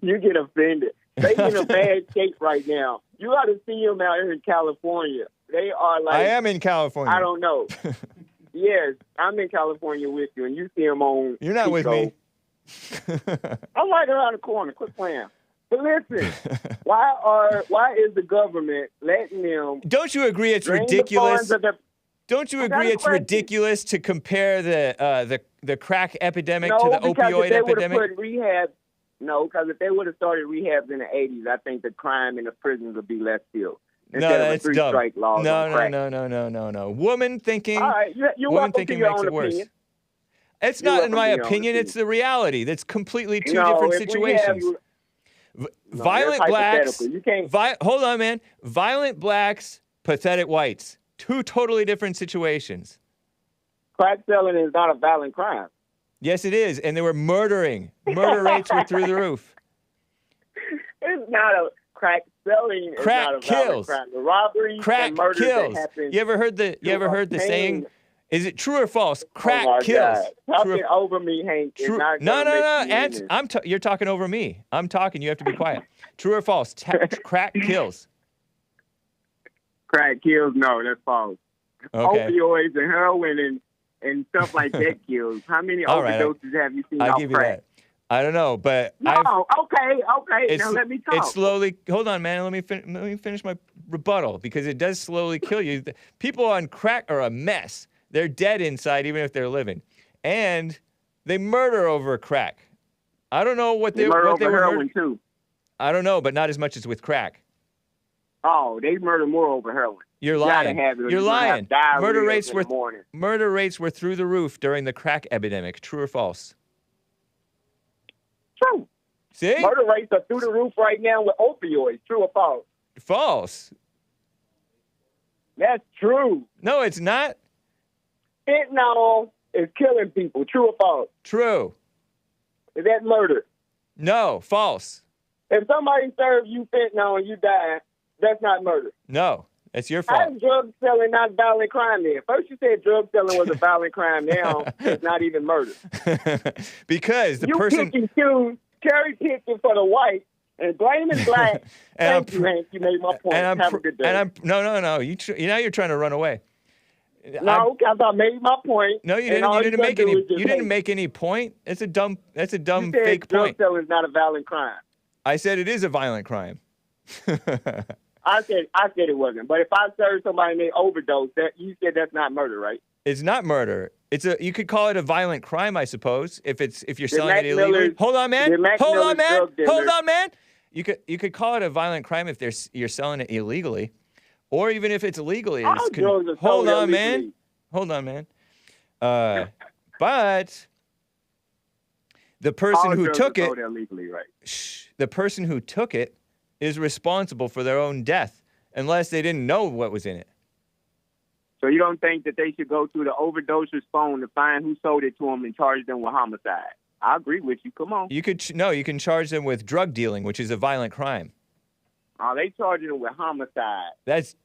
You get offended. They in a bad shape right now. You ought to see them out here in California. They are like... I am in California. I don't know. Yes, I'm in California with you, and you see them on... You're not with me. I'm right around the corner. Quit playing. But listen, why is the government letting them... Don't you agree it's ridiculous? Don't you agree it's ridiculous to compare the crack epidemic to the opioid epidemic? No, because if they would have started rehabs in the 80s, I think the crime in the prisons would be less still. No, that's dumb. No. Woman thinking. All right, you're woman welcome thinking to your makes own it worse. opinion. It's not in my opinion. It's the reality. That's completely two different situations. Violent blacks. You can't. Hold on, man. Violent blacks, pathetic whites. Two totally different situations. Crack selling is not a violent crime. Yes, it is. And they were murdering. Murder rates were through the roof. It's not a crack selling. Crack is not a kills. Crime. The robberies and murders kills. that happen. You ever heard the saying? Is it true or false? Crack kills. Talking over me, Hank. No. You're talking over me. I'm talking. You have to be quiet. True or false? Crack kills. Crack kills. No, that's false. Okay. Opioids and heroin and stuff like that kills. How many overdoses have you seen off crack? I don't know, but okay. Now let me talk. It's slowly. Hold on, man. Let me finish my rebuttal because it does slowly kill you. People on crack are a mess. They're dead inside, even if they're living. And They murder over crack. I don't know what They they murder what they over were heroin too. I don't know, but not as much as with crack. Oh, they murder more over heroin. You're You gotta lying. have it or You're you're gonna lying. have diarrhea Murder rates in were the morning. murder rates were through the roof during the crack epidemic. True or false? True. See? Murder rates are through the roof right now with opioids. True or false? False. That's true. No, it's not. Fentanyl is killing people. True or false? True. Is that murder? No, false. If somebody serves you fentanyl and you die, that's not murder. No, that's your How fault. is drug selling not violent crime then? First you said drug selling was a violent crime. Now it's not even murder. Because the you person pick and choose, cherry picking for the white and blaming black. And Thank you, Hank. You made my point. Have a good day. And I'm no. Now you're trying to run away. No, because I made my point. No, you and didn't. all You didn't gonna make do any. is just You didn't hate. make any point. That's a dumb You said fake drug point. selling is not a violent crime. I said it is a violent crime. I said it wasn't. But if I serve somebody and they overdose, that you said that's not murder, right? It's not murder. You could call it a violent crime, I suppose, if you're selling Mac it illegally. Miller's- Hold on, man. the Mac Hold on, Miller's man. drug dealer- Hold on, man. You could call it a violent crime if you're selling it illegally, or even if it's legally. All drugs are Hold sold on, man. illegally. Hold on, man. But the person All who drugs took are it, sold illegally, right? the person who took it is responsible for their own death, unless they didn't know what was in it. So you don't think that they should go through the overdoser's phone to find who sold it to them and charge them with homicide? I agree with you. Come on. You can charge them with drug dealing, which is a violent crime. Oh, they charging them with homicide. That's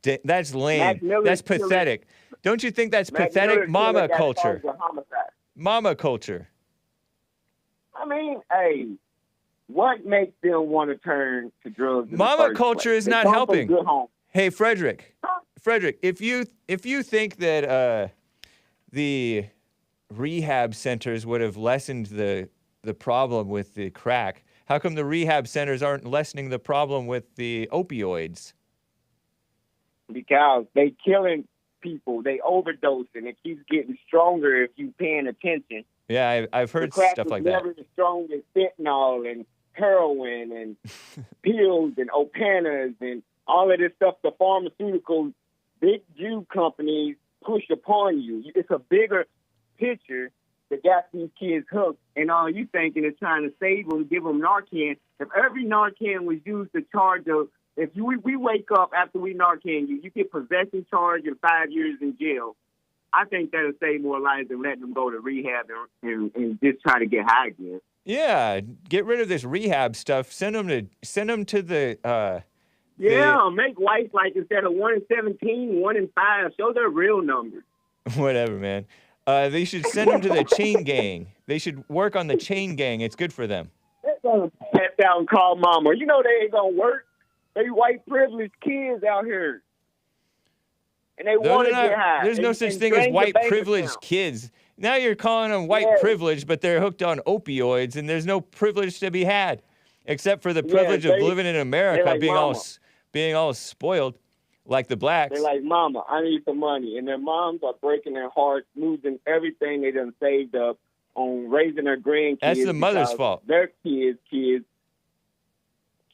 lame. Mac Miller's That's killing- pathetic. Don't you think that's Mac pathetic? Miller's Mama killer got culture. charged with homicide. Mama culture. I mean, hey, what makes them want to turn to drugs? in the Mama first culture place? is They not come from helping. Good home. Hey, Frederick, if you think that the rehab centers would have lessened the problem with the crack, how come the rehab centers aren't lessening the problem with the opioids? Because they killing people, they overdosing. It keeps getting stronger if you paying attention. Yeah, I've heard the crack stuff was like that. never as strong as fentanyl and heroin and pills and opanas and all of this stuff the pharmaceutical big Jew companies push upon you. It's a bigger picture that got these kids hooked, and all you thinking is trying to save them, give them Narcan. If every Narcan was used to charge we wake up after we Narcan you get possession charge and 5 years in jail. I think that'll save more lives than letting them go to rehab and just try to get high again. Yeah, get rid of this rehab stuff. Send them to the. Make life like instead of 1 in 17, 1 in 5. Show their real numbers. Whatever, man. They should send them to the chain gang. They should work on the chain gang. It's good for them. They're gonna pat down and call mama. You know they ain't gonna work. They white privileged kids out here. And they want to get high. There's no such thing as white privileged kids. Now you're calling them white privilege, but they're hooked on opioids, and there's no privilege to be had, except for the privilege of living in America, like being all spoiled, like the blacks. They're like, mama, I need some money. And their moms are breaking their hearts, losing everything they done saved up on raising their grandkids. That's the mother's fault. Their kids.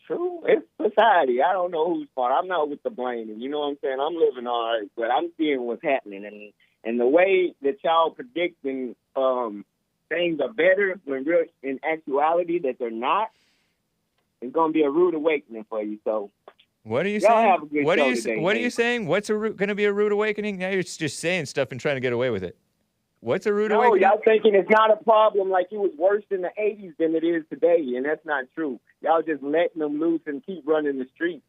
True. It's society. I don't know whose fault. I'm not with the blaming. You know what I'm saying? I'm living all right, but I'm seeing what's happening. And the way that y'all predicting things are better when real in actuality that they're not, it's going to be a rude awakening for you. So what are you y'all saying? have a good What show are you today, What are you man. saying? What's going to be a rude awakening? Now you're just saying stuff and trying to get away with it. What's a rude No, awakening? y'all thinking it's not a problem like it was worse in the 80s than it is today, and that's not true. Y'all just letting them loose and keep running the streets.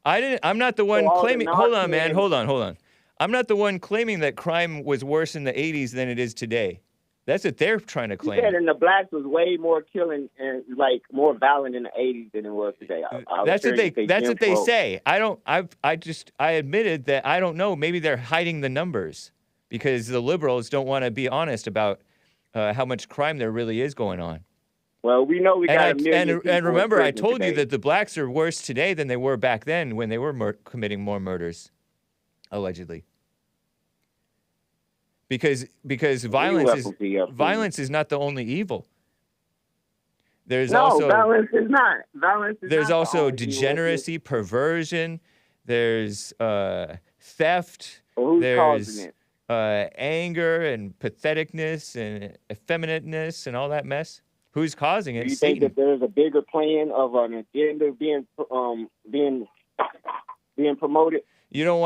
I'm not the one all the claiming. Hold on, man. Narcan- Hold on. I'm not the one claiming that crime was worse in the 80s than it is today. That's what they're trying to You claim. said in the blacks was way more killing and like more violent in the 80s than it was today. That's what they Crow. say. I admitted that I don't know. Maybe they're hiding the numbers because the liberals don't want to be honest about how much crime there really is going on. Well, we know we got a million And remember, I people in told prison you that the blacks are worse today than they were back then when they were committing more murders, allegedly. because violence is not the only evil. There's violence is not. There's also degeneracy, perversion. There's theft. Well, who's there's causing it? Anger and patheticness and effeminateness and all that mess. Who's causing it? Do you Satan. think that there's a bigger plan of an agenda being promoted? You don't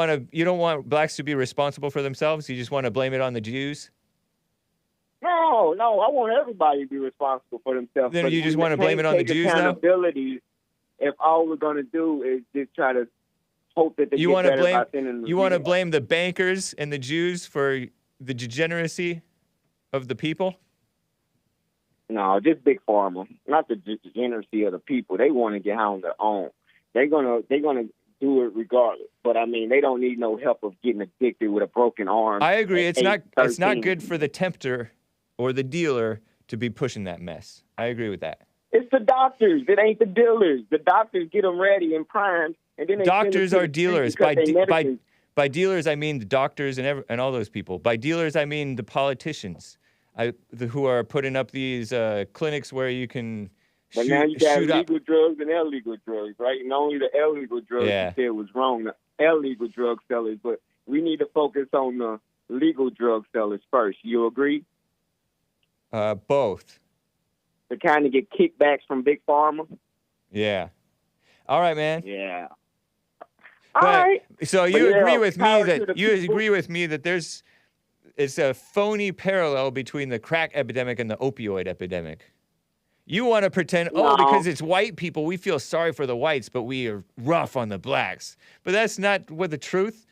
want blacks to be responsible for themselves. You just want to blame it on the Jews. No, I want everybody to be responsible for themselves. Then but you just we want to blame it on the can't Jews take now? accountability if all we're going to do is just try to hope that they You get want to better blame by sending them you want to videos. blame the bankers and the Jews for the degeneracy of the people? No, just Big Pharma, not the degeneracy of the people. They want to get on their own. They're gonna do it regardless. But I mean, they don't need no help of getting addicted with a broken arm. I agree. at It's not 13. good for the tempter or the dealer to be pushing that mess. I agree with that. It's the doctors. It ain't the dealers. The doctors get them ready and primed, and then they Doctors send them are to the street dealers. because they medicines. By dealers, I mean the doctors and all those people. By dealers, I mean the politicians who are putting up these clinics where you can But now you got shoot up. legal drugs and illegal drugs, right? And only the illegal drugs Yeah. you said was wrong, the illegal drug sellers. But we need to focus on the legal drug sellers first. You agree? Both. To kind of get kickbacks from Big Pharma? Yeah. All right, man. Yeah. But, All right. So you But yeah, agree with me power to that the you people. agree with me that it's a phony parallel between the crack epidemic and the opioid epidemic. You want to pretend, No. because it's white people, we feel sorry for the whites, but we are rough on the blacks. But that's not what the truth,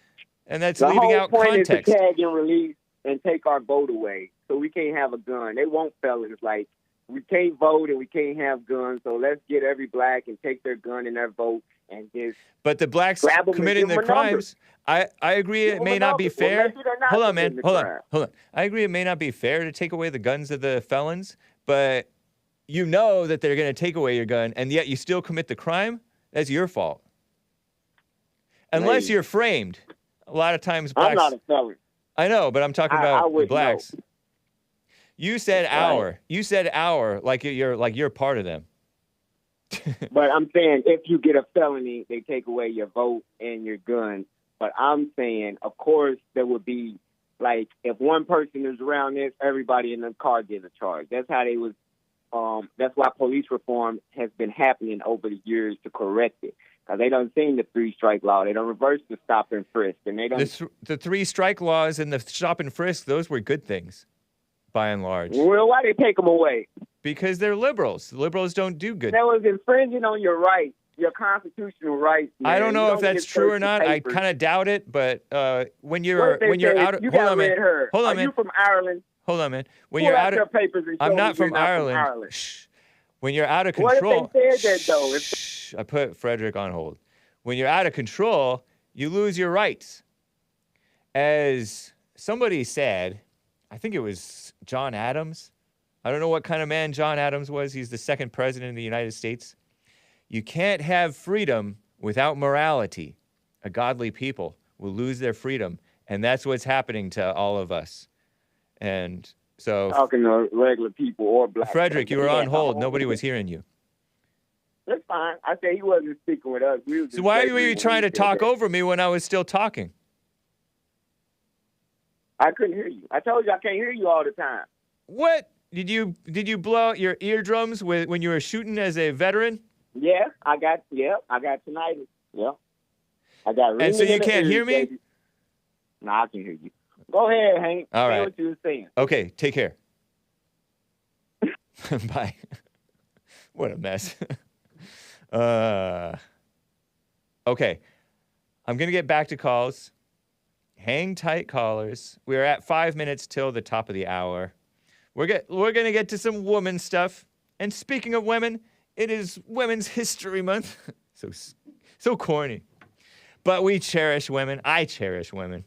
and that's The leaving whole out point context. is to tag and release and take our vote away, so we can't have a gun. They want felons. Like, we can't vote and we can't have guns, so let's get every black and take their gun and their vote and just But the blacks grab 'em and committing give the 'em a number. crimes, I agree Give it 'em may a not be number. Well, fair. maybe they're not Hold on, man. committing the Hold on. I agree it may not be fair to take away the guns of the felons, but you know that they're going to take away your gun, and yet you still commit the crime. That's your fault. Unless Maybe. you're framed. A lot of times I'm blacks. not a felon. I know, but I'm talking I about the wouldn't blacks. know. You said Right. our. You said our, like you're part of them. But I'm saying if you get a felony, they take away your vote and your gun. But I'm saying, of course, there would be, like, if one person is around this, everybody in the car gets a charge. That's how they was. That's why police reform has been happening over the years to correct it. Because they don't seen the 3-strike law. They don't reverse the stop and frisk. And they don't. The 3-strike laws and the stop and frisk, those were good things, by and large. Well, why they take them away? Because they're liberals. Liberals don't do good. That was infringing on your rights, your constitutional rights. Man. I don't know You if that's get true or thirsty not. I papers. kind of doubt it. But when What you're if they when you're say, out of you hold got on, man. red hair. Hold on, Are man. you from Ireland? Hold on, man. When Pull you're out out your of papers and show I'm me not you're from Ireland. Ireland. Shh. When you're out of What if control. they said that, though? If- Shh. I put Frederick on hold. When you're out of control, you lose your rights. As somebody said, I think it was John Adams. I don't know what kind of man John Adams was. He's the second president of the United States. You can't have freedom without morality. A godly people will lose their freedom. And that's what's happening to all of us. And so, Talking to regular people or black Frederick, you people. were on Yeah, hold. Nobody was hearing you. That's fine. I said he wasn't speaking with us. We was So just why regular were you when trying he to said talk that. over me when I was still talking? I couldn't hear you. I told you I can't hear you all the time. What? Did you blow out your eardrums when you were shooting as a veteran? Yeah, I got tinnitus. Yeah. I got And so ringing you in the can't ears, hear me? baby. No, I can hear you. Go ahead, Hank. All Say right. what you were saying. Okay, take care. Bye. What a mess. Okay, I'm going to get back to calls. Hang tight, callers. We're at 5 minutes till the top of the hour. We're going to get to some woman stuff. And speaking of women, it is Women's History Month. So corny. But we cherish women. I cherish women.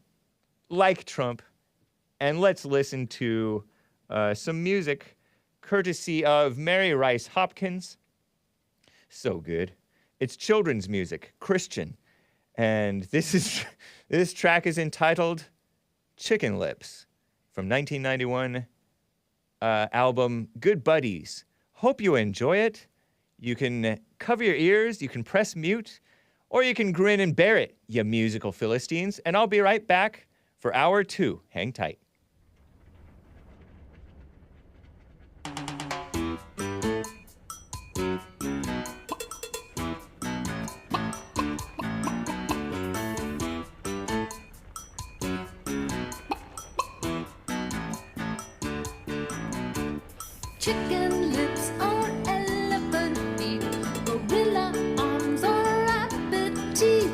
Like Trump. And let's listen to some music courtesy of Mary Rice Hopkins. So good. It's children's music, Christian. And this track is entitled Chicken Lips, from 1991 album Good Buddies. Hope you enjoy it. You can cover your ears, you can press mute, or you can grin and bear it, you musical Philistines. And I'll be right back for hour 2. Hang tight. Chicken lips or elephant feet, gorilla arms or rabbit teeth.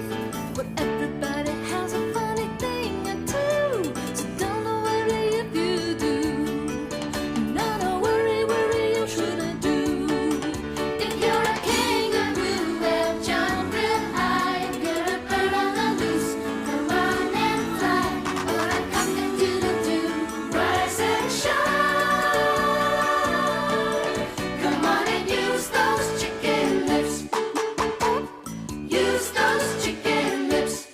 But everybody has a funny thing or two, so don't worry if you do. No, worry, you shouldn't do. If you're a kangaroo, well, jump real high. If you're a bird on the loose, come on and fly. Or a cock-a-doodle-doo, rise and shine. Come on and use those chicken lips. Use those chicken lips.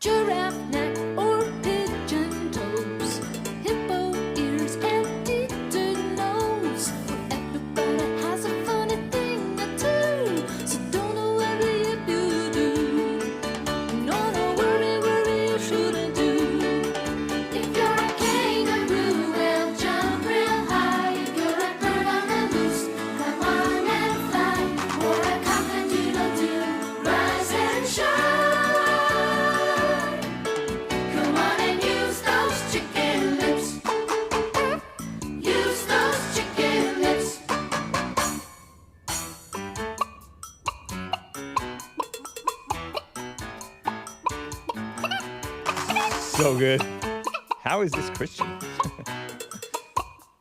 Giraffe neck or pigeon toes, hippo ears and teeter nose. Everybody has a funny thing or two, so don't worry if you do. No, worry, you shouldn't do. If you're a kangaroo, well, jump real high. If you're a bird on the loose, come on and fly. Or a cock-a-doodle-doo, rise and shine. Come on and use those chicken lips. Use those chicken lips. So good. How is this Christian?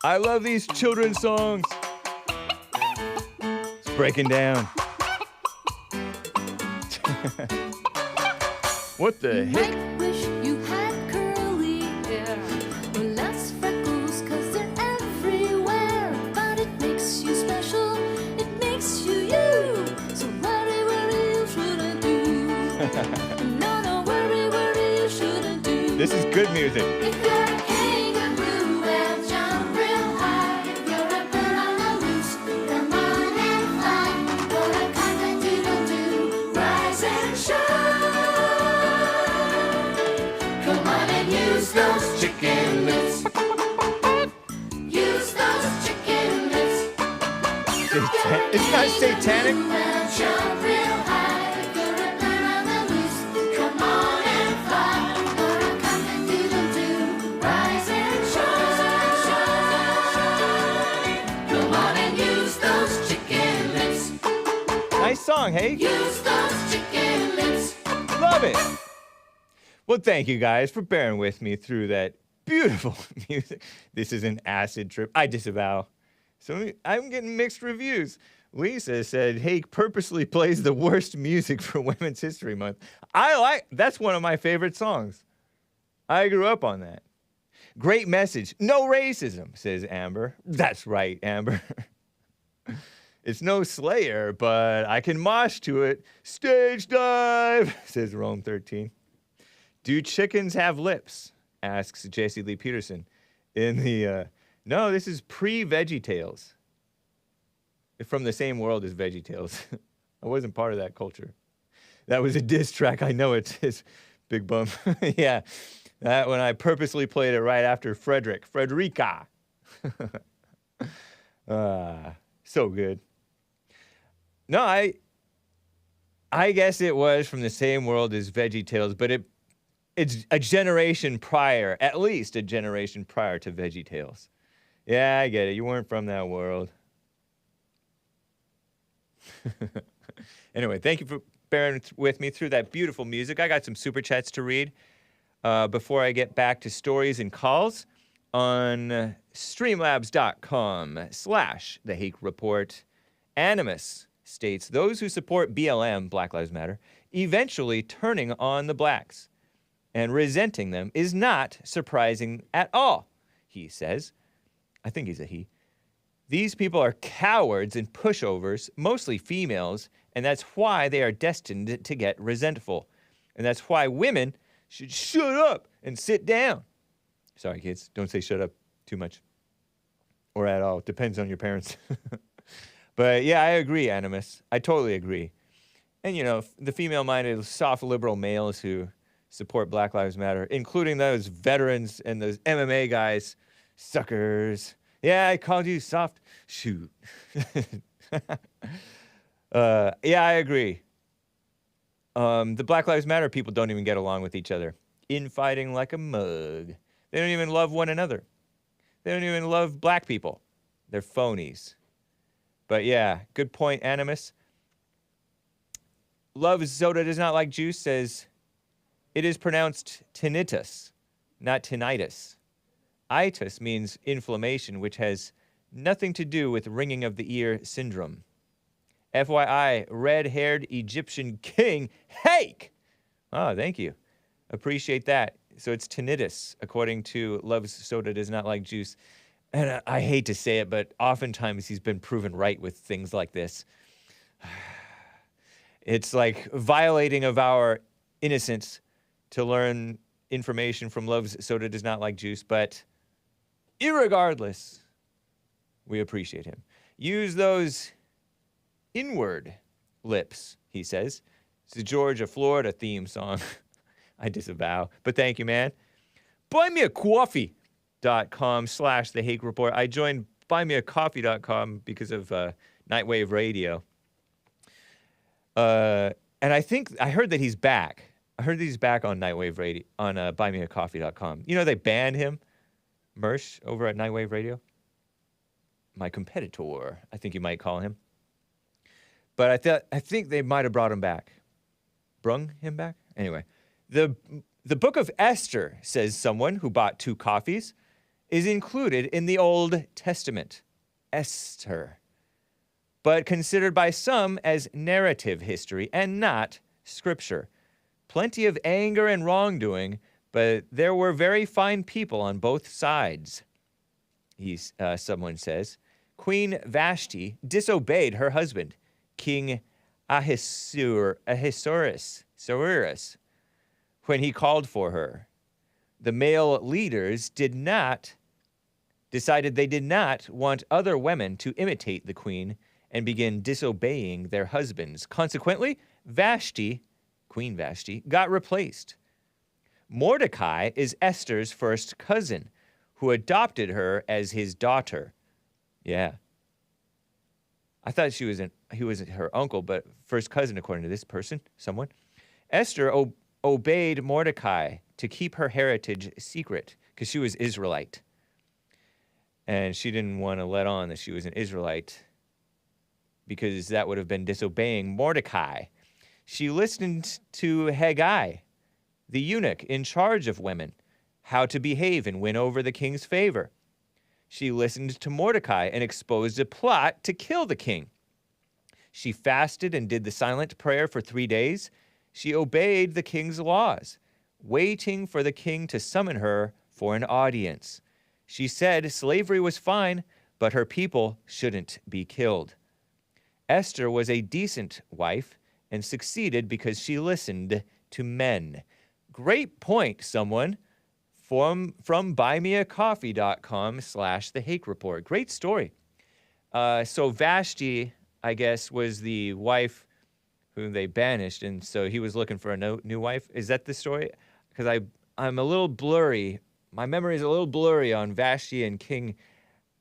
I love these children's songs. It's breaking down. What the heck? Might wish you had curly hair or less freckles, 'cause they're everywhere. But it makes you special, it makes you you. So worry, you shouldn't do. No, worry, you shouldn't do. This is good music. If you're a kangaroo, well, jump real high. If you're a bird on the loose, come on and fly. Or a cock-a-doodle-doo, rise and shine. Come on and use those chicken lips. Use those chicken lips. It's not satanic. Well, jump real high. If you're a bird on the loose, come on and fly. Or a cock-a-doodle-doo, rise and shine. Come on and use those chicken lips. Nice song, hey? Use those chicken lips. Love it. Well, thank you guys for bearing with me through that beautiful music. This is an acid trip. I disavow. So I'm getting mixed reviews. Lisa said Hake purposely plays the worst music for Women's History Month. That's one of my favorite songs. I grew up on that. Great message. No racism, says Amber. That's right, Amber. It's no Slayer, but I can mosh to it. Stage dive, says Rome 13. Do chickens have lips? Asks J.C. Lee Peterson. No, this is pre-VeggieTales. From the same world as VeggieTales. I wasn't part of that culture. That was a diss track. I know it is. Big bum. Yeah. That when I purposely played it right after Frederick. Frederica. So good. No, I guess it was from the same world as VeggieTales, but it's a generation prior, at least a generation prior to VeggieTales. Yeah, I get it. You weren't from that world. Anyway, thank you for bearing with me through that beautiful music. I got some super chats to read before I get back to stories and calls on streamlabs.com/The Hake Report. Animus states, those who support BLM, Black Lives Matter, eventually turning on the blacks and resenting them is not surprising at all, he says. I think he's a he. These people are cowards and pushovers, mostly females, and that's why they are destined to get resentful. And that's why women should shut up and sit down. Sorry, kids. Don't say shut up too much. Or at all. Depends on your parents. But yeah, I agree, Animus. I totally agree. And, you know, the female-minded, soft liberal males who support Black Lives Matter, including those veterans and those MMA guys, suckers. Yeah, I called you soft. Shoot. Yeah, I agree. The Black Lives Matter people don't even get along with each other. Infighting like a mug. They don't even love one another. They don't even love black people. They're phonies. But yeah, good point, Animus. Love soda does not like juice says it is pronounced tinnitus, not tinnitus. Itis means inflammation, which has nothing to do with ringing of the ear syndrome. FYI, red-haired Egyptian king, Hake! Oh, thank you. Appreciate that. So it's tinnitus, according to Love's Soda Does Not Like Juice. And I hate to say it, but oftentimes he's been proven right with things like this. It's like violating of our innocence to learn information from Love's Soda Does Not Like Juice, but irregardless, we appreciate him. Use those inward lips, he says. It's the Georgia, Florida theme song. I disavow, but thank you, man. BuyMeACoffee.com/The Hake Report. I joined BuyMeACoffee.com because of Nightwave Radio. And I heard that he's back. I heard that he's back on Nightwave Radio, on BuyMeACoffee.com. You know, they banned him, Mersh, over at Nightwave Radio. My competitor, I think you might call him. But I think they might have brought him back. Brung him back? Anyway. The book of Esther, says someone who bought 2 coffees, is included in the Old Testament. Esther. But considered by some as narrative history and not scripture. Plenty of anger and wrongdoing, but there were very fine people on both sides. Someone says. Queen Vashti disobeyed her husband, King Ahasuerus, when he called for her. The male leaders decided they did not want other women to imitate the queen and begin disobeying their husbands. Consequently, Queen Vashti, got replaced. Mordecai is Esther's first cousin, who adopted her as his daughter. Yeah. I thought he was her uncle, but first cousin according to this person, someone. Esther obeyed Mordecai to keep her heritage secret because she was Israelite. And she didn't want to let on that she was an Israelite because that would have been disobeying Mordecai. She listened to Haggai, the eunuch in charge of women, how to behave and win over the king's favor. She listened to Mordecai and exposed a plot to kill the king. She fasted and did the silent prayer for 3 days. She obeyed the king's laws, waiting for the king to summon her for an audience. She said slavery was fine, but her people shouldn't be killed. Esther was a decent wife and succeeded because she listened to men. Great point, someone. From buymeacoffee.com/The Hake Report. Great story. So Vashti, I guess, was the wife whom they banished, and so he was looking for a new wife. Is that the story? Because I'm a little blurry. My memory is a little blurry on Vashti and King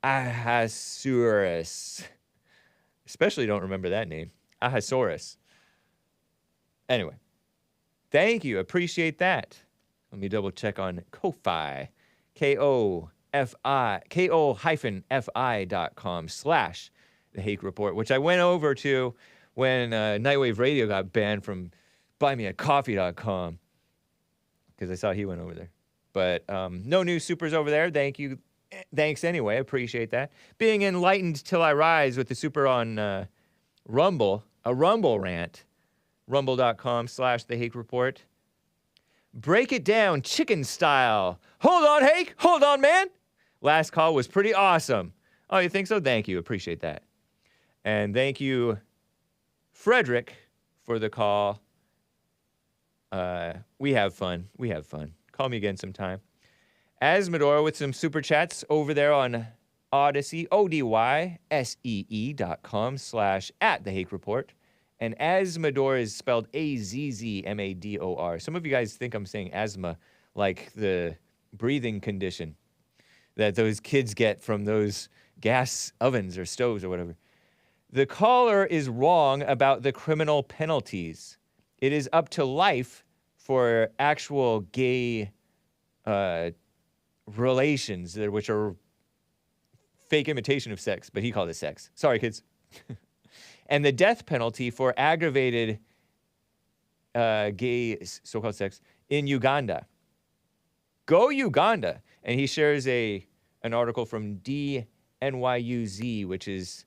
Ahasuerus. Especially don't remember that name. Ahasuerus. Anyway, thank you. Appreciate that. Let me double check on Ko-Fi. ko-fi.com/The Hake Report, which I went over to when Nightwave Radio got banned from buymeacoffee.com because I saw he went over there. But no new supers over there. Thank you. Thanks anyway. Appreciate that. Being enlightened till I rise with the super on Rumble, a Rumble rant. Rumble.com/The Hake Report. Break it down chicken style. Hold on, Hake. Hold on, man. Last call was pretty awesome. Oh, you think so? Thank you. Appreciate that. And thank you, Frederick, for the call. We have fun. We have fun. Call me again sometime. Asmodor with some super chats over there on Odyssey, ODYSEE.com/@the Hake Report. And Asmodor is spelled AZZMADOR. Some of you guys think I'm saying asthma, like the breathing condition that those kids get from those gas ovens or stoves or whatever. The caller is wrong about the criminal penalties. It is up to life for actual gay relations, which are fake imitation of sex, but he called it sex. Sorry, kids. And the death penalty for aggravated gay so-called sex in Uganda. Go Uganda. And he shares an article from DNYUZ, which is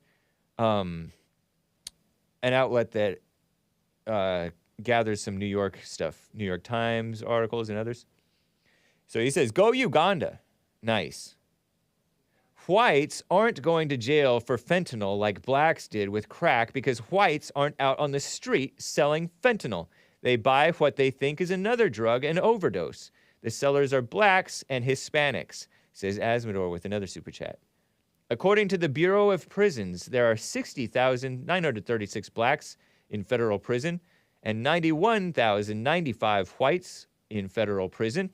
an outlet that gathers some New York stuff, New York Times articles and others. So he says, go Uganda. Nice. Whites aren't going to jail for fentanyl like blacks did with crack because whites aren't out on the street selling fentanyl. They buy what they think is another drug and overdose. The sellers are blacks and Hispanics, says Asmodor with another super chat. According to the Bureau of Prisons, there are 60,936 blacks in federal prison and 91,095 whites in federal prison.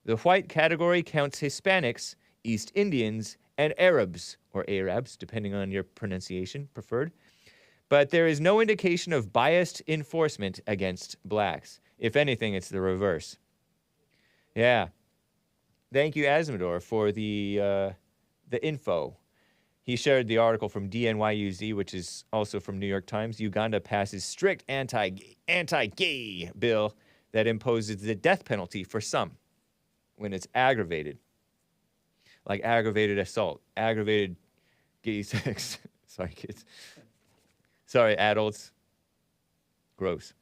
The white category counts Hispanics, East Indians, and Arabs, or Arabs, depending on your pronunciation preferred. But there is no indication of biased enforcement against blacks. If anything, it's the reverse. Yeah. Thank you, Asmodor, for the info. He shared the article from DNYUZ, which is also from New York Times. Uganda passes strict anti-gay bill that imposes the death penalty for some when it's aggravated. Like aggravated assault, aggravated gay sex. Sorry, kids. Sorry, adults. Gross.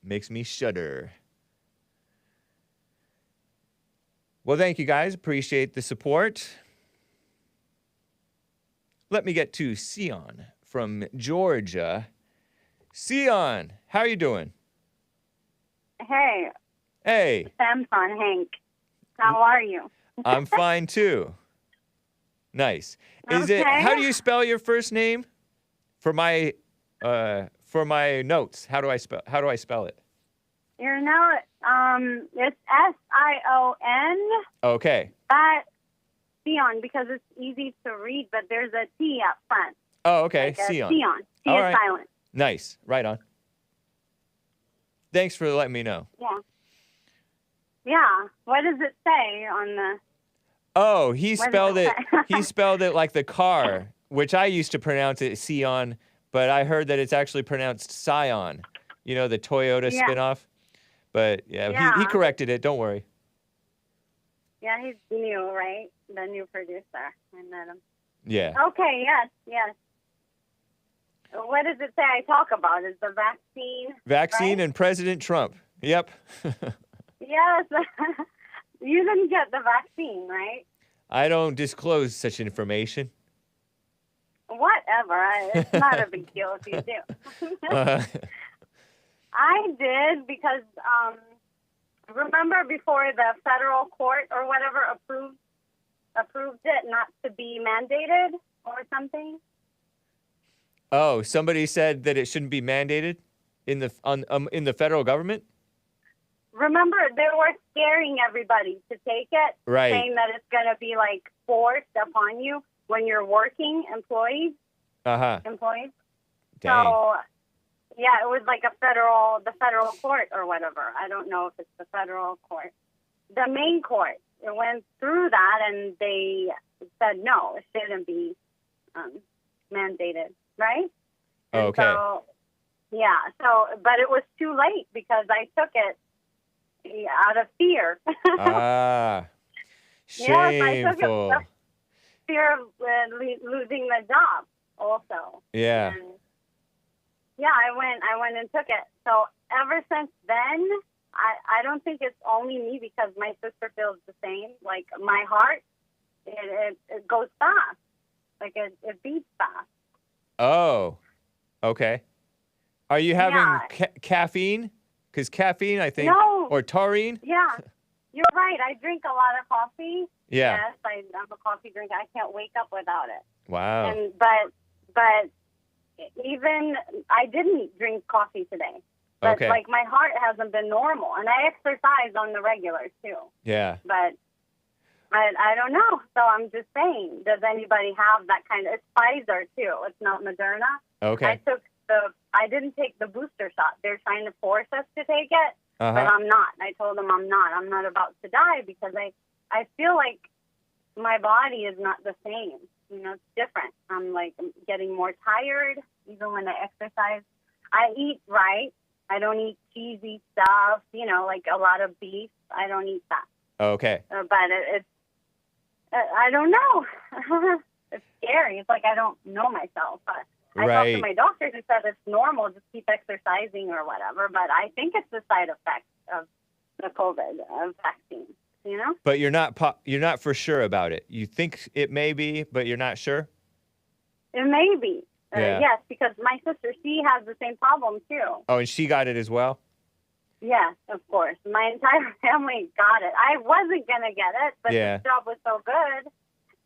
Makes me shudder. Well, thank you guys. Appreciate the support. Let me get to Sion from Georgia. Sion, how are you doing? Hey. Hey. Samson, Hank. How are you? I'm fine too. Nice. Is it? How do you spell your first name? For my notes, how do I spell it? Your note, it's SION. Okay. Sion, because it's easy to read, but there's a T up front. Oh, okay. Like Sion. Sion. T All is right. silent. Nice. Right on. Thanks for letting me know. Yeah. Yeah. What does it say on the? Oh, he spelled it. say? He spelled it like the car, which I used to pronounce it Sion, but I heard that it's actually pronounced Scion. You know, the Toyota spinoff. But yeah. He corrected it. Don't worry. Yeah, he's new, right? The new producer. I met him. Yeah. Okay. Yes. What does it say I talk about? Is the vaccine? Vaccine, right? And President Trump. Yep. Yes. You didn't get the vaccine, right? I don't disclose such information. Whatever. It's not a big deal if you do. I did because, remember before the federal court or whatever approved it not to be mandated or something? Oh, somebody said that it shouldn't be mandated in the federal government? Remember, they were scaring everybody to take it, right? Saying that it's going to be like forced upon you when you're working employees. Employees. Dang. So, yeah, it was like the federal court or whatever. I don't know if it's the federal court. The main court. It went through that and they said no, it shouldn't be mandated, right? Okay. So, yeah. So, but it was too late because I took it out of fear. Shameful. Yes, I took it fear of losing the job also. Yeah. And yeah, I went and took it. So ever since then, I don't think it's only me because my sister feels the same. Like my heart, it goes fast. Like it beats fast. Oh, okay. Are you having caffeine? Because caffeine, I think, no. or taurine? Yeah, you're right. I drink a lot of coffee. Yeah. Yes, I'm a coffee drinker. I can't wake up without it. Wow. And but even I didn't drink coffee today. But Okay. like my heart hasn't been normal, and I exercise on the regular too. Yeah. But I don't know. So I'm just saying, does anybody have that kind of? It's Pfizer too. It's not Moderna. Okay. I didn't take the booster shot. They're trying to force us to take it, Uh-huh. but I'm not. I told them I'm not. I'm not about to die because I feel like my body is not the same. You know, it's different. I'm getting more tired even when I exercise. I eat right. I don't eat cheesy stuff. You know, like a lot of beef. I don't eat that. Okay. But it's I don't know. It's scary. It's like I don't know myself. But I talked to my doctor who said it's normal. Just keep exercising or whatever. But I think it's the side effect of the COVID vaccine. You know. But you're not for sure about it. You think it may be, but you're not sure. It may be. Yeah. Yes, because my sister, she has the same problem too. Oh, and she got it as well? Yes, of course. My entire family got it. I wasn't going to get it, but Yeah. this job was so good,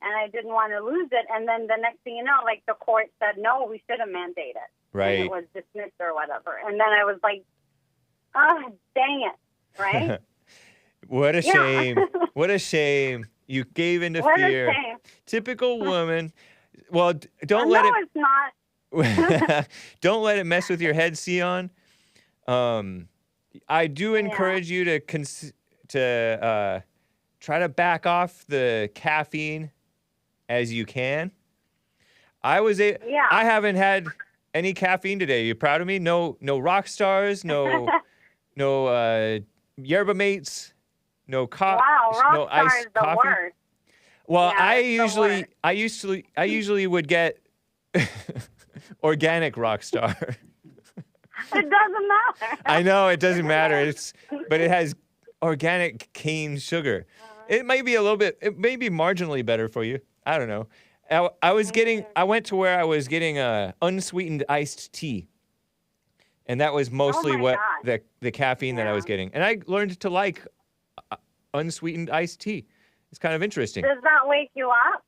and I didn't want to lose it. And then the next thing you know, like the court said, no, we shouldn't mandate it. Right. And it was dismissed or whatever. And then I was like, oh, dang it, right? What a Yeah. shame. What a shame. You gave into What fear. a shame. Typical woman. Well, don't No, let it it's not. don't let it mess with your head, Sion. I do encourage you to try to back off the caffeine as you can. I haven't had any caffeine today. You proud of me? No rock stars, no yerba mates, no Wow, no Rockstar iced is the coffee. worst. Well, Yeah, it's the worst. I usually would get organic Rockstar. It doesn't matter. I know it doesn't matter. But it has organic cane sugar. It may be it may be marginally better for you. I don't know. I went to where I was getting unsweetened iced tea. And that was mostly my God. the caffeine that I was getting. And I learned to like unsweetened iced tea. It's kind of interesting. Does that wake you up?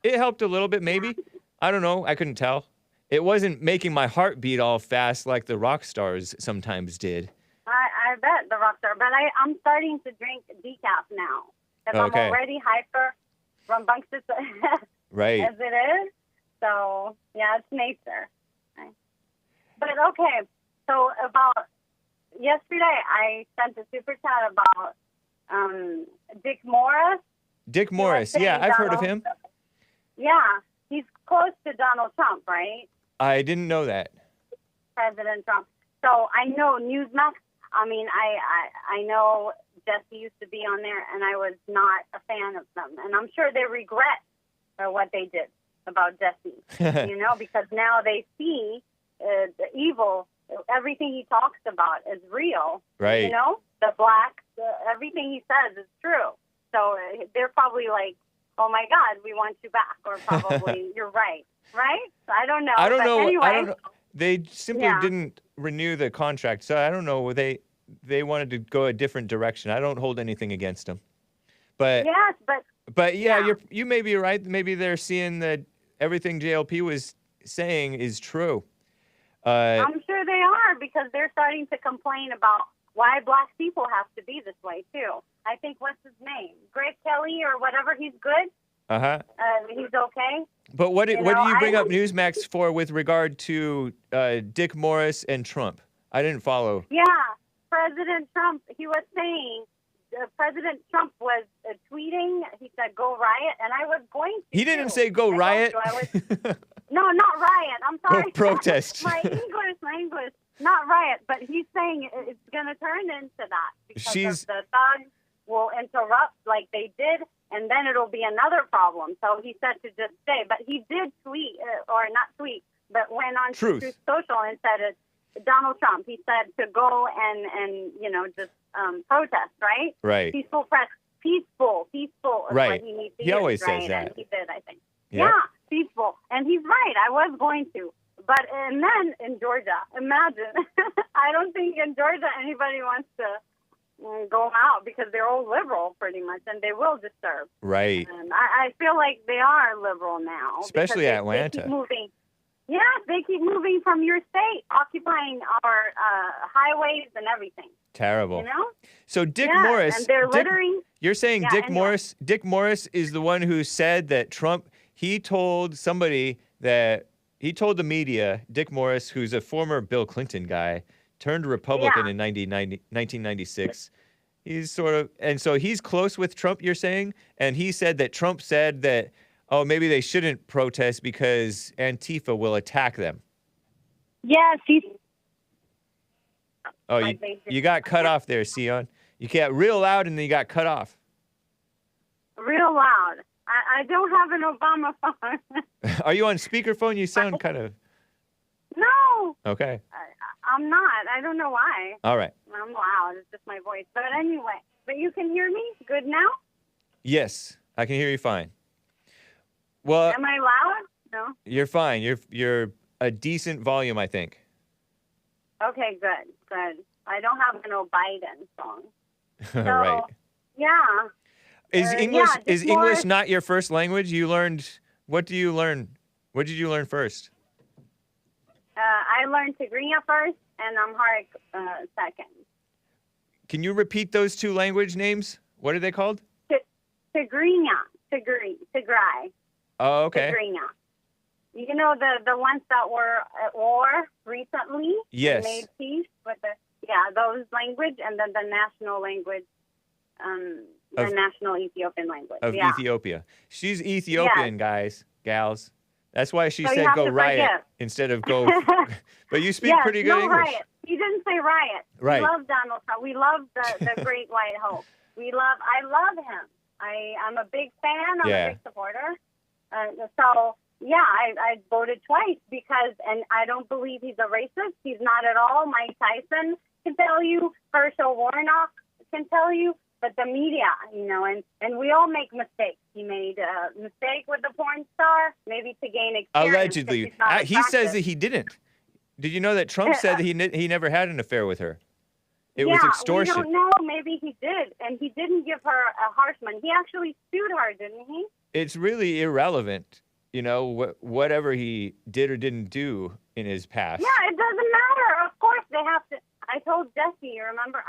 It helped a little bit, maybe. I don't know. I couldn't tell. It wasn't making my heart beat all fast like the rock stars sometimes did. I bet the Rockstar. But I'm starting to drink decaf now. If I'm already hyper rambunctious Right. as it is. So, yeah, it's nature. Right. But, okay. So, about yesterday, I sent a super chat about Dick Morris. Dick Morris. Yeah, I've heard of him. Yeah. He's close to Donald Trump, right? I didn't know that. President Trump. So I know Newsmax. I mean, I know Jesse used to be on there, and I was not a fan of them. And I'm sure they regret what they did about Jesse, you know, because now they see the evil. Everything he talks about is real. Right. You know, the blacks, everything he says is true. So they're probably like, oh, my God, we want you back. Or probably, you're right. Right? I don't know. I don't but know. Anyway, I don't know. They simply didn't renew the contract, so I don't know. They wanted to go a different direction. I don't hold anything against them. But yes, but yeah, you may be right. Maybe they're seeing that everything JLP was saying is true. I'm sure they are, because they're starting to complain about why black people have to be this way too. I think, what's his name? Greg Kelly or whatever. He's good. He's okay. But what do you bring up Newsmax for with regard to Dick Morris and Trump? I didn't follow. Yeah, President Trump, he was saying, President Trump was tweeting, he said, go riot, and I was going to. He didn't say go riot. No, not riot. I'm sorry. Go protest. my English. Not riot, but he's saying it's going to turn into that because of the thugs will interrupt like they did, and then it'll be another problem. So he said to just stay. But he did tweet, or not tweet, but went on to Truth Social and said, Donald Trump, he said to go and just protest, right? Right. Peaceful press. Peaceful is right. what he needs to He use, always right? says that. And he did, I think. Yep. Yeah, peaceful. And he's right. I was going to. And then in Georgia, imagine. I don't think in Georgia anybody wants to, go out because they're all liberal pretty much, and they will disturb. Right. And I feel like they are liberal now. Especially because Atlanta. They keep moving. Yeah, they keep moving from your state, occupying our highways and everything. Terrible. You know? So Dick Yeah, Morris. and they're littering. You're saying Yeah, Dick anyway. Morris. Dick Morris is the one who said that Trump. He told somebody that he told the media. Dick Morris, who's a former Bill Clinton guy, turned Republican in 1996. He's sort of, and so he's close with Trump. You're saying, and he said that Trump said that, oh, maybe they shouldn't protest because Antifa will attack them. Yes, he's. Oh, you got cut off there, Sion. You got real loud and then you got cut off. Real loud. I don't have an Obama phone. Are you on speakerphone? You sound kind of... No, Okay. I'm not. I don't know why. All right. I'm loud. It's just my voice. But anyway, but you can hear me good now? Yes, I can hear you fine. Well, Am I loud? No. you're fine. You're a decent volume, I think. Okay, good, good. I don't have an O'Biden song. So, Right. yeah. Is yeah, English just is more- English not your first language? You learned what do you learn? What did you learn first? I learned Tigrinya first and Amharic second. Can you repeat those two language names? What are they called? Tigrinya, Tigray. Oh, okay. Tigrinya. You know the ones that were at war recently? Yes. Made peace with those language, and then the national language, the national Ethiopian language. Of yeah. Ethiopia. She's Ethiopian, guys, gals. That's why she So you said have go to riot forgive. instead of go. But you speak Yes, pretty good no English. riot. He didn't say riot. Right. We love Donald Trump. We love the Great White Hope. I love him. I'm a big fan. I'm Yeah. a big supporter. So yeah, I voted twice because, and I don't believe he's a racist. He's not at all. Mike Tyson can tell you. Herschel Warnock can tell you. But the media, and we all make mistakes. He made a mistake with the porn star, maybe to gain experience. 'cause Allegedly. he's not He says attractive. that he didn't. Did you know that Trump said that he never had an affair with her? It was extortion. We don't know. Maybe he did. And he didn't give her a Harshman. He actually sued her, didn't he? It's really irrelevant, whatever he did or didn't do in his past. Yeah, it doesn't matter. Of course, they have to. I told Jesse, you remember,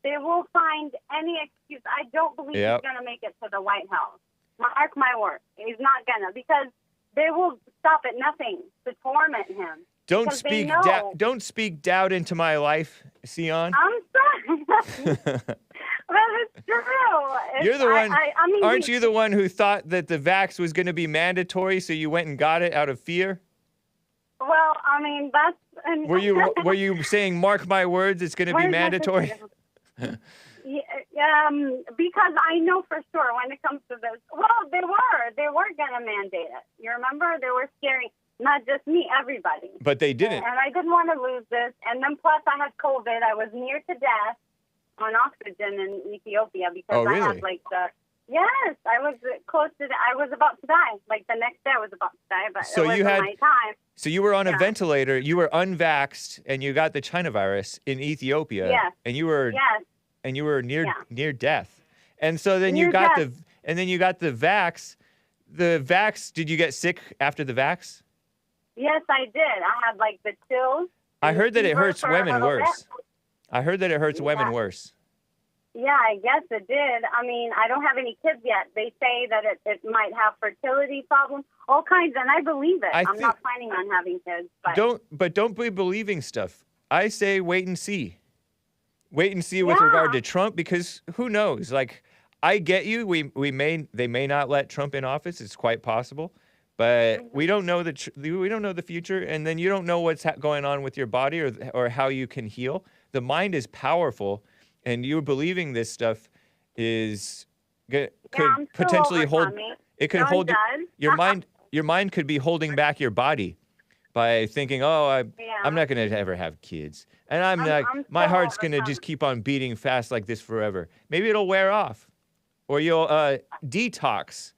they will find any excuse. I don't believe he's going to make it to the White House. Mark my word. He's not going to, because they will stop at nothing to torment him. Don't because speak they know. don't speak doubt into my life, Sion. I'm sorry. But it's true. You're the one. I mean, Aren't you the one who thought that the vax was going to be mandatory, so you went and got it out of fear? Well, I mean, that's... And Were you saying, mark my words, it's going to be mandatory? Because I know for sure when it comes to this. Well, they were going to mandate it. You remember? They were scaring not just me, everybody. But they didn't. And I didn't want to lose this. And then plus I had COVID. I was near to death on oxygen in Ethiopia because I had Yes, I was close to. I was about to die. Like the next day, I was about to die, but So it wasn't my time. So you were on a ventilator. You were unvaxxed, and you got the China virus in Ethiopia. Yes. And you were. Yes. And you were near death. And so then you got the vax. The vax. Did you get sick after the vax? Yes, I did. I had like the chills. I heard that it hurts for a women little worse. bit. I heard that it hurts women worse. Yeah, I guess it did. I mean, I don't have any kids yet. They say that it might have fertility problems, all kinds, and I believe it. I'm not planning on having kids. But Don't be believing stuff. I say wait and see. Wait and see with regard to Trump, because who knows? Like, I get you. They may not let Trump in office. It's quite possible, but we don't know we don't know the future, and then you don't know what's going on with your body or how you can heal. The mind is powerful. And you believing this stuff could potentially hold. It could hold your mind. Your mind could be holding back your body by thinking, "Oh, I'm not going to ever have kids, and my heart's going to just keep on beating fast like this forever. Maybe it'll wear off, or you'll detox."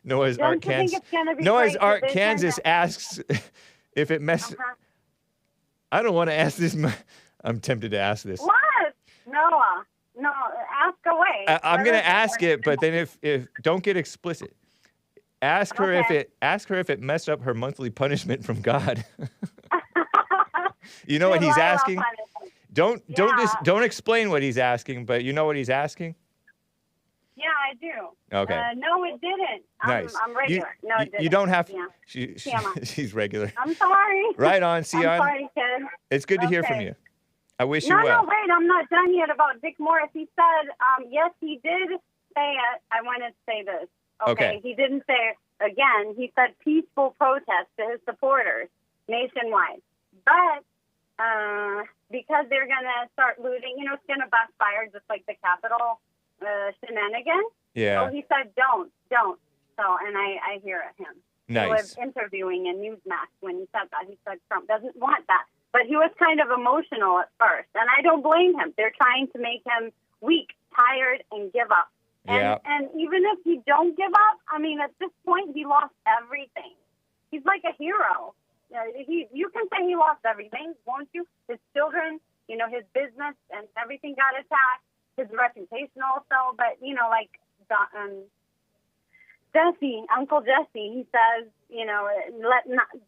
Noah's Ark Kansas asks if it messes. I don't want to ask this. I'm tempted to ask this. What? Noah. No, ask away. I'm going to ask it, but then if don't get explicit. Ask her if it messed up her monthly punishment from God. You know what he's asking? Don't explain what he's asking, but you know what he's asking? Yeah, I do. Okay. No, it didn't. Nice. I'm regular. No, it didn't. You don't have. Yeah. She's regular. I'm sorry. Right on, TSION. I'm sorry, kid. It's good to hear from you. I wish you well. No, wait, I'm not done yet about Dick Morris. He said, yes, he did say it. I want to say this. Okay. He didn't say it again. He said peaceful protest to his supporters nationwide. But because they're going to start looting, it's going to backfire just like the Capitol shenanigans. Yeah. So he said, don't. So, and I hear him. Nice. He was interviewing in Newsmax when he said that. He said Trump doesn't want that. But he was kind of emotional at first, and I don't blame him. They're trying to make him weak, tired, and give up. And even if he don't give up, I mean, at this point, he lost everything. He's like a hero. You can say he lost everything, won't you? His children, his business, and everything got attacked. His reputation also. But, Jesse, Uncle Jesse, he says,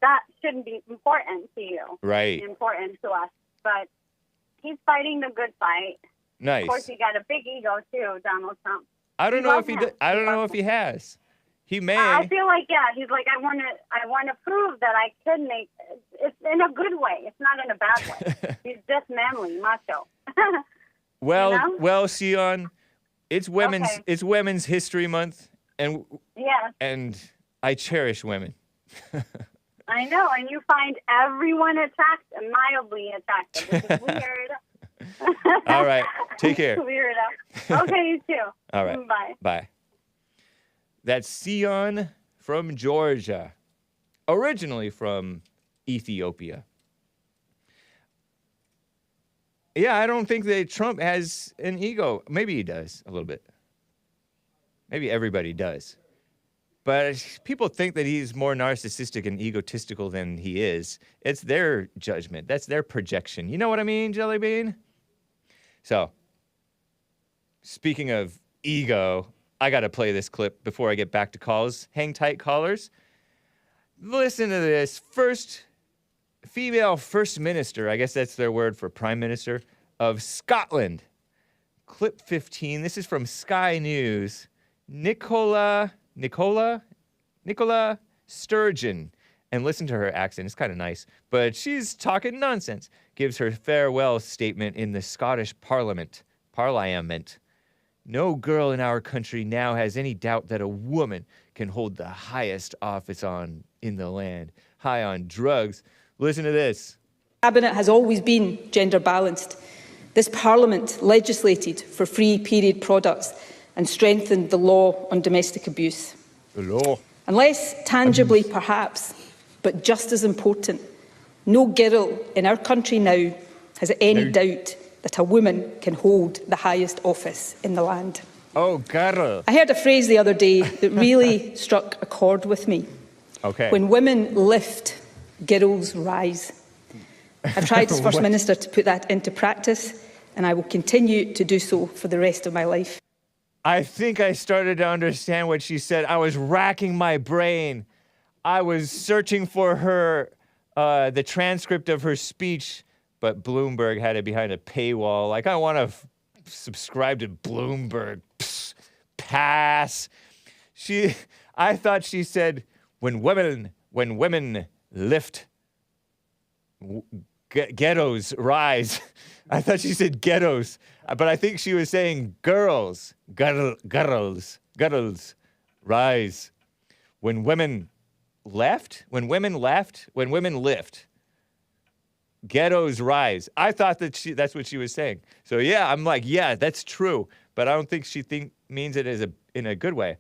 that shouldn't be important to you. Right. Important to us. But he's fighting the good fight. Nice. Of course, he got a big ego, too, Donald Trump. I don't know if he I don't know if he has. He may. I feel like, he's like, I want to prove that I can make it's in a good way. It's not in a bad way. He's just manly, macho. Well, TSION, it's Women's History Month. And I cherish women. I know, and you find everyone mildly attractive, which is weird. All right, take care. Weirdo. Okay, you too. All right. Bye. That's TSION from Georgia, originally from Ethiopia. Yeah, I don't think that Trump has an ego. Maybe he does a little bit. Maybe everybody does. But people think that he's more narcissistic and egotistical than he is. It's their judgment. That's their projection. You know what I mean, Jelly Bean? So, speaking of ego, I got to play this clip before I get back to calls. Hang tight, callers. Listen to this. Female First Minister, I guess that's their word for Prime Minister, of Scotland. Clip 15. This is from Sky News. Nicola Sturgeon. And listen to her accent. It's kind of nice. But she's talking nonsense. Gives her farewell statement in the Scottish Parliament. No girl in our country now has any doubt that a woman can hold the highest office in the land. High on drugs. Listen to this. Cabinet has always been gender balanced. This Parliament legislated for free period products and strengthened the law on domestic abuse. The law. And less tangibly, perhaps, but just as important, no girl in our country now has any doubt that a woman can hold the highest office in the land. Oh, girl. I heard a phrase the other day that really struck a chord with me. Okay. When women lift, girls rise. I've tried as First Minister to put that into practice, and I will continue to do so for the rest of my life. I think I started to understand what she said. I was racking my brain. I was searching for her, the transcript of her speech, but Bloomberg had it behind a paywall. Like, I want to subscribe to Bloomberg. Psst, pass. I thought she said, when women lift, ghettos rise. I thought she said ghettos, but I think she was saying girls rise. When women lift, ghettos rise. I thought that's what she was saying. So yeah, I'm like, yeah, that's true, but I don't think she means it in a good way.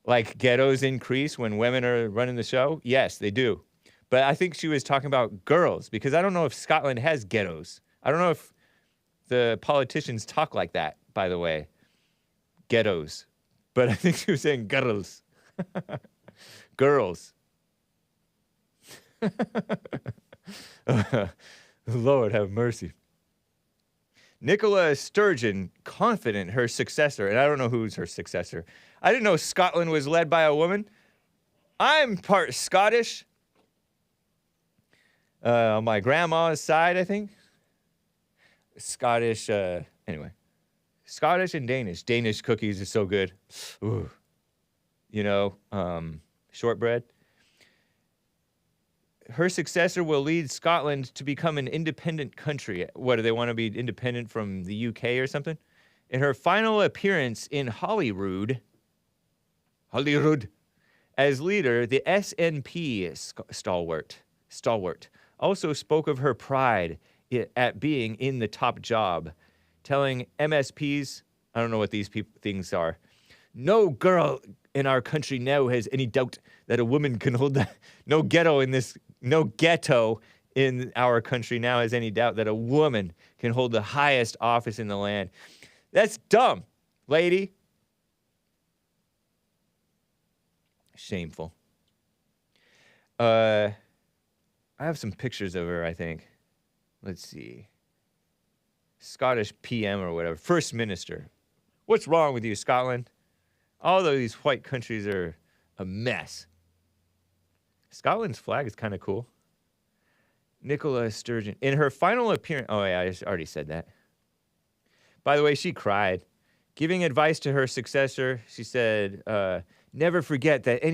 Like ghettos increase when women are running the show? Yes, they do. But I think she was talking about girls, because I don't know if Scotland has ghettos. I don't know if the politicians talk like that, by the way. Ghettos. But I think she was saying girls. Girls. Lord have mercy. Nicola Sturgeon, confident her successor, and I don't know who's her successor. I didn't know Scotland was led by a woman. I'm part Scottish. On my grandma's side, I think. Scottish, anyway. Scottish and Danish. Danish cookies are so good. Ooh. You know, shortbread. Her successor will lead Scotland to become an independent country. What, do they want to be independent from the UK or something? In her final appearance in Holyrood, as leader, the SNP stalwart also spoke of her pride at being in the top job, telling MSPs, I don't know what these things are, no girl in our country now has any doubt that a woman can hold that. No ghetto in our country now has any doubt that a woman can hold the highest office in the land. That's dumb, lady. Shameful. I have some pictures of her, I think. Let's see. Scottish PM or whatever. First Minister. What's wrong with you, Scotland? All these white countries are a mess. Scotland's flag is kind of cool. Nicola Sturgeon. In her final appearance... Oh, yeah, I already said that. By the way, she cried. Giving advice to her successor, she said, never forget that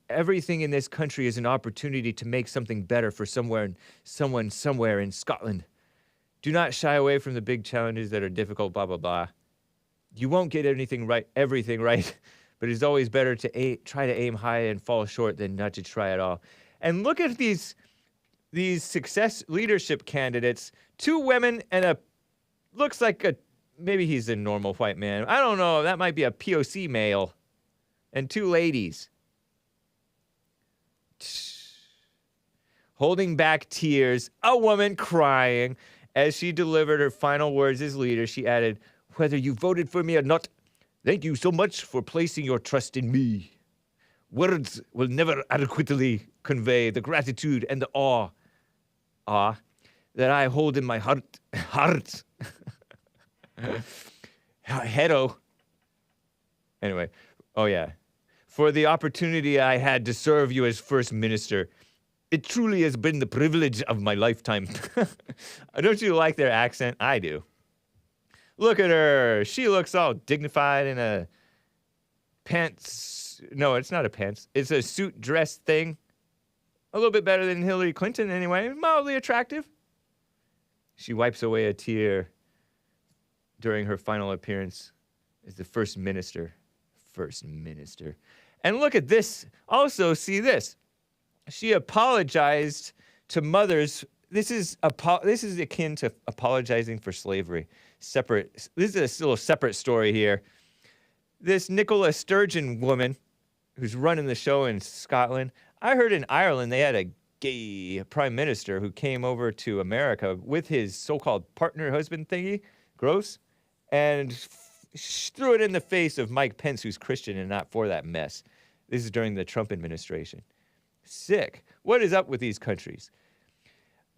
everything in this country is an opportunity to make something better for someone somewhere in Scotland. Do not shy away from the big challenges that are difficult, blah, blah, blah. You won't get everything right, but it's always better to try to aim high and fall short than not to try at all. And look at these success leadership candidates, 2 women and looks like maybe he's a normal white man. I don't know, that might be a POC male. And 2 ladies. Holding back tears, a woman crying. As she delivered her final words as leader, she added, whether you voted for me or not, thank you so much for placing your trust in me. Words will never adequately convey the gratitude and the awe that I hold in my heart. Hedo. Anyway, oh yeah. For the opportunity I had to serve you as First Minister. It truly has been the privilege of my lifetime. Don't you like their accent? I do. Look at her. She looks all dignified in a pants. No, it's not a pants. It's a suit dress thing. A little bit better than Hillary Clinton anyway. Mildly attractive. She wipes away a tear during her final appearance as the First Minister. First Minister. And look at this. Also, see this. She apologized to mothers. This is akin to apologizing for slavery. This is a little separate story here. This Nicola Sturgeon woman who's running the show in Scotland, I heard in Ireland they had a gay prime minister who came over to America with his so-called partner husband thingy, gross, and threw it in the face of Mike Pence, who's Christian and not for that mess. This is during the Trump administration. Sick. What is up with these countries?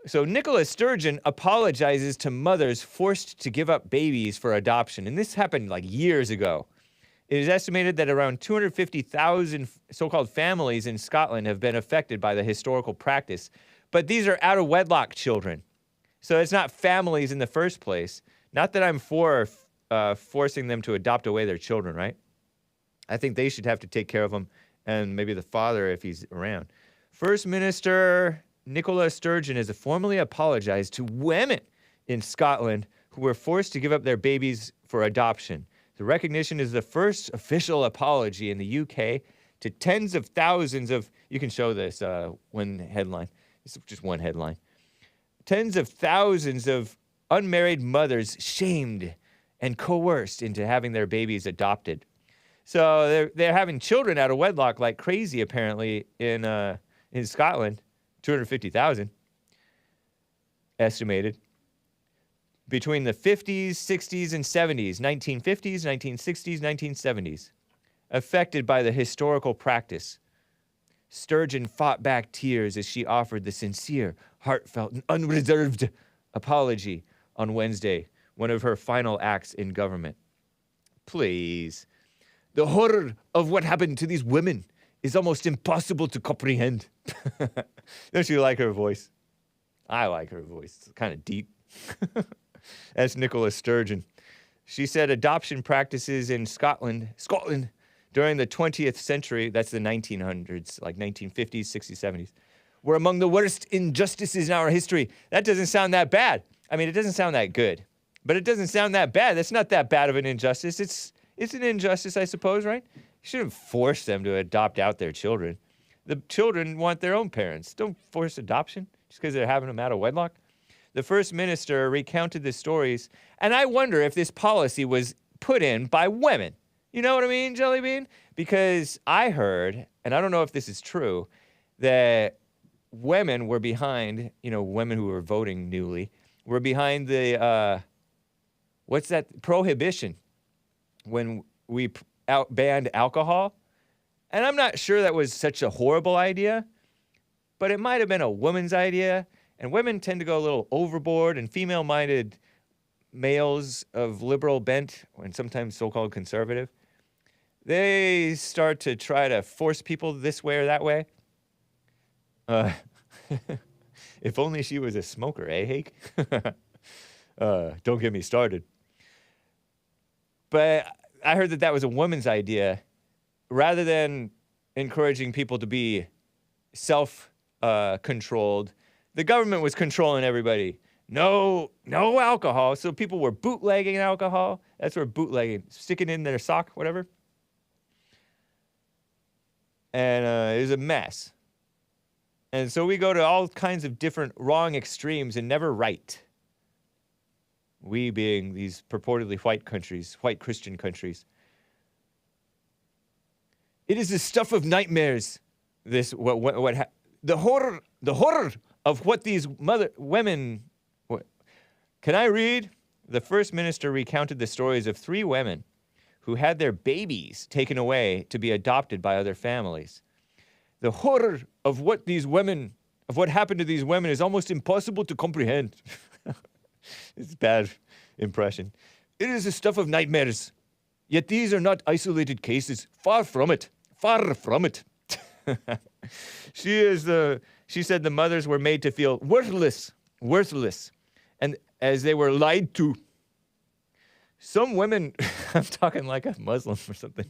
So Nicola Sturgeon apologizes to mothers forced to give up babies for adoption. And this happened like years ago. It is estimated that around 250,000 so-called families in Scotland have been affected by the historical practice. But these are out-of-wedlock children. So it's not families in the first place. Not that I'm for forcing them to adopt away their children, right? I think they should have to take care of them, and maybe the father if he's around. First Minister Nicola Sturgeon has formally apologized to women in Scotland who were forced to give up their babies for adoption. The recognition is the first official apology in the UK to tens of thousands of, you can show this one headline. This is just one headline. Tens of thousands of unmarried mothers shamed and coerced into having their babies adopted. So they're having children out of wedlock like crazy, apparently, in Scotland. 250,000 estimated. Between the 50s, 60s, and 70s, 1950s, 1960s, 1970s, affected by the historical practice. Sturgeon fought back tears as she offered the sincere, heartfelt, and unreserved apology on Wednesday one of her final acts in government. Please. The horror of what happened to these women is almost impossible to comprehend. Don't you like her voice? I like her voice. It's kind of deep. That's Nicola Sturgeon. She said adoption practices in Scotland during the 20th century, that's the 1900s, like 1950s, 60s, 70s, were among the worst injustices in our history. That doesn't sound that bad. I mean, it doesn't sound that good, but it doesn't sound that bad. That's not that bad of an injustice. It's an injustice, I suppose, right? You shouldn't force them to adopt out their children. The children want their own parents. Don't force adoption just because they're having them out of wedlock. The first minister recounted the stories, and I wonder if this policy was put in by women. You know what I mean, Jelly Bean? Because I heard, and I don't know if this is true, that women were behind, women who were voting newly, were behind the, what's that, prohibition when we banned alcohol. And I'm not sure that was such a horrible idea, but it might have been a woman's idea. And women tend to go a little overboard, and female-minded males of liberal bent, and sometimes so-called conservative, they start to try to force people this way or that way. If only she was a smoker, eh, Hake? Don't get me started. But I heard that was a woman's idea. Rather than encouraging people to be self-controlled, the government was controlling everybody. No alcohol. So people were bootlegging alcohol. That's where bootlegging, sticking in their sock, whatever. And it was a mess. And so we go to all kinds of different wrong extremes and never right. We being these purportedly white countries, white Christian countries. It is the stuff of nightmares. The horror of what these women. Can I read? The first minister recounted the stories of 3 women who had their babies taken away to be adopted by other families. The horror of what happened to these women is almost impossible to comprehend. It's a bad impression. It is the stuff of nightmares. Yet these are not isolated cases. Far from it. Far from it. She said the mothers were made to feel worthless, and as they were lied to. Some women, I'm talking like a Muslim or something.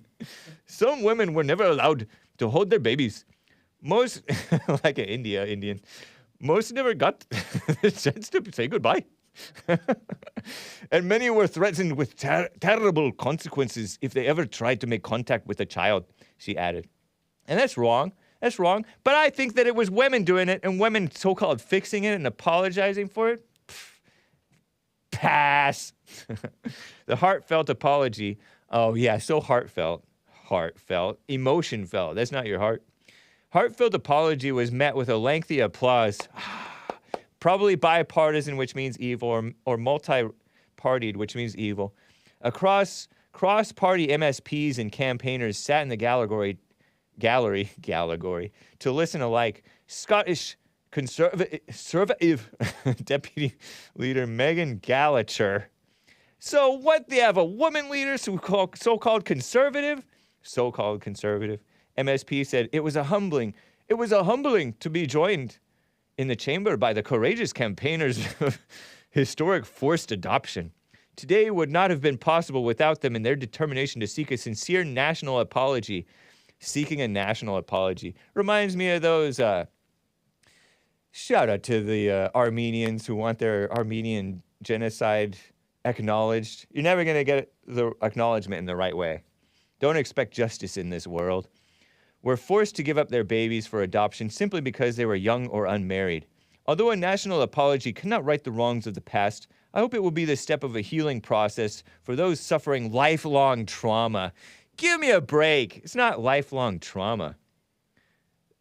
Some women were never allowed to hold their babies. Most, like an Indian, most never got the chance to say goodbye. And many were threatened with terrible consequences if they ever tried to make contact with a child, she added. And that's wrong. That's wrong. But I think that it was women doing it and women so-called fixing it and apologizing for it. Pass. The heartfelt apology. Oh, yeah, so heartfelt. Heartfelt. Emotion felt. That's not your heart. Heartfelt apology was met with a lengthy applause. Probably bipartisan, which means evil, or multi-partied, which means evil. Cross-party MSPs and campaigners sat in the gallery to listen alike. Scottish Conservative Deputy Leader Megan Gallagher. So what, they have a woman leader so-called conservative? So-called conservative. MSP said, it was a humbling to be joined in the chamber by the courageous campaigners of historic forced adoption. Today would not have been possible without them and their determination to seek a sincere national apology. Seeking a national apology reminds me of those, shout out to the Armenians who want their Armenian genocide acknowledged. You're never going to get the acknowledgement in the right way. Don't expect justice in this world. Were forced to give up their babies for adoption simply because they were young or unmarried. Although a national apology cannot right the wrongs of the past, I hope it will be the step of a healing process for those suffering lifelong trauma. Give me a break. It's not lifelong trauma.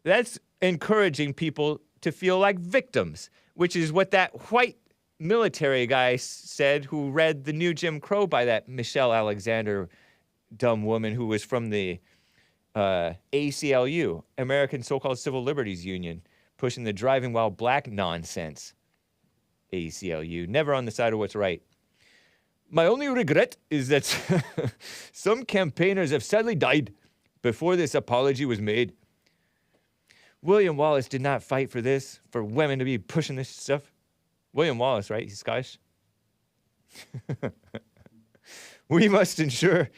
That's encouraging people to feel like victims, which is what that white military guy said who read the new Jim Crow by that Michelle Alexander dumb woman who was from the ACLU, American So-Called Civil Liberties Union, pushing the driving while black nonsense. ACLU, never on the side of what's right. My only regret is that some campaigners have sadly died before this apology was made. William Wallace did not fight for this, for women to be pushing this stuff. William Wallace, right? He's Scottish. We must ensure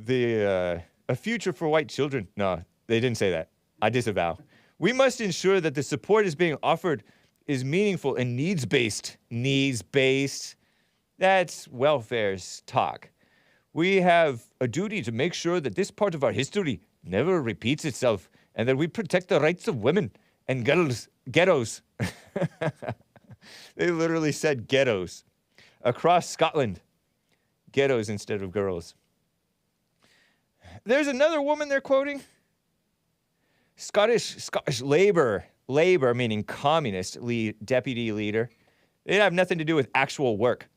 a future for white children. No, they didn't say that. I disavow. We must ensure that the support is being offered is meaningful and needs-based. Needs-based. That's welfare's talk. We have a duty to make sure that this part of our history never repeats itself and that we protect the rights of women and ghettos. They literally said ghettos. Across Scotland. Ghettos instead of girls. There's another woman they're quoting. Scottish Labour meaning communist deputy leader. They have nothing to do with actual work.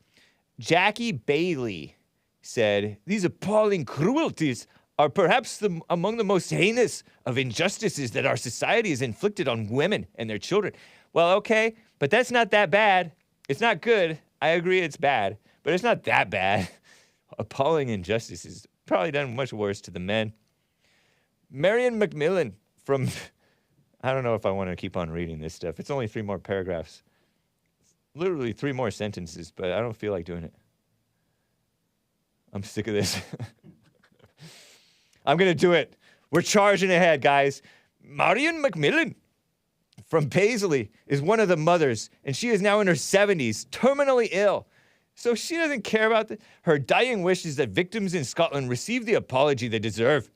Jackie Bailey said, these appalling cruelties are perhaps among the most heinous of injustices that our society has inflicted on women and their children. Well, okay, but that's not that bad. It's not good. I agree it's bad, but it's not that bad. Appalling injustices. Probably done much worse to the men. Marion Macmillan from... I don't know if I want to keep on reading this stuff. It's only 3 more paragraphs. Literally 3 more sentences, but I don't feel like doing it. I'm sick of this. I'm going to do it. We're charging ahead, guys. Marion Macmillan from Paisley is one of the mothers, and she is now in her 70s, terminally ill. So she doesn't care about her dying wish is that victims in Scotland receive the apology they deserve.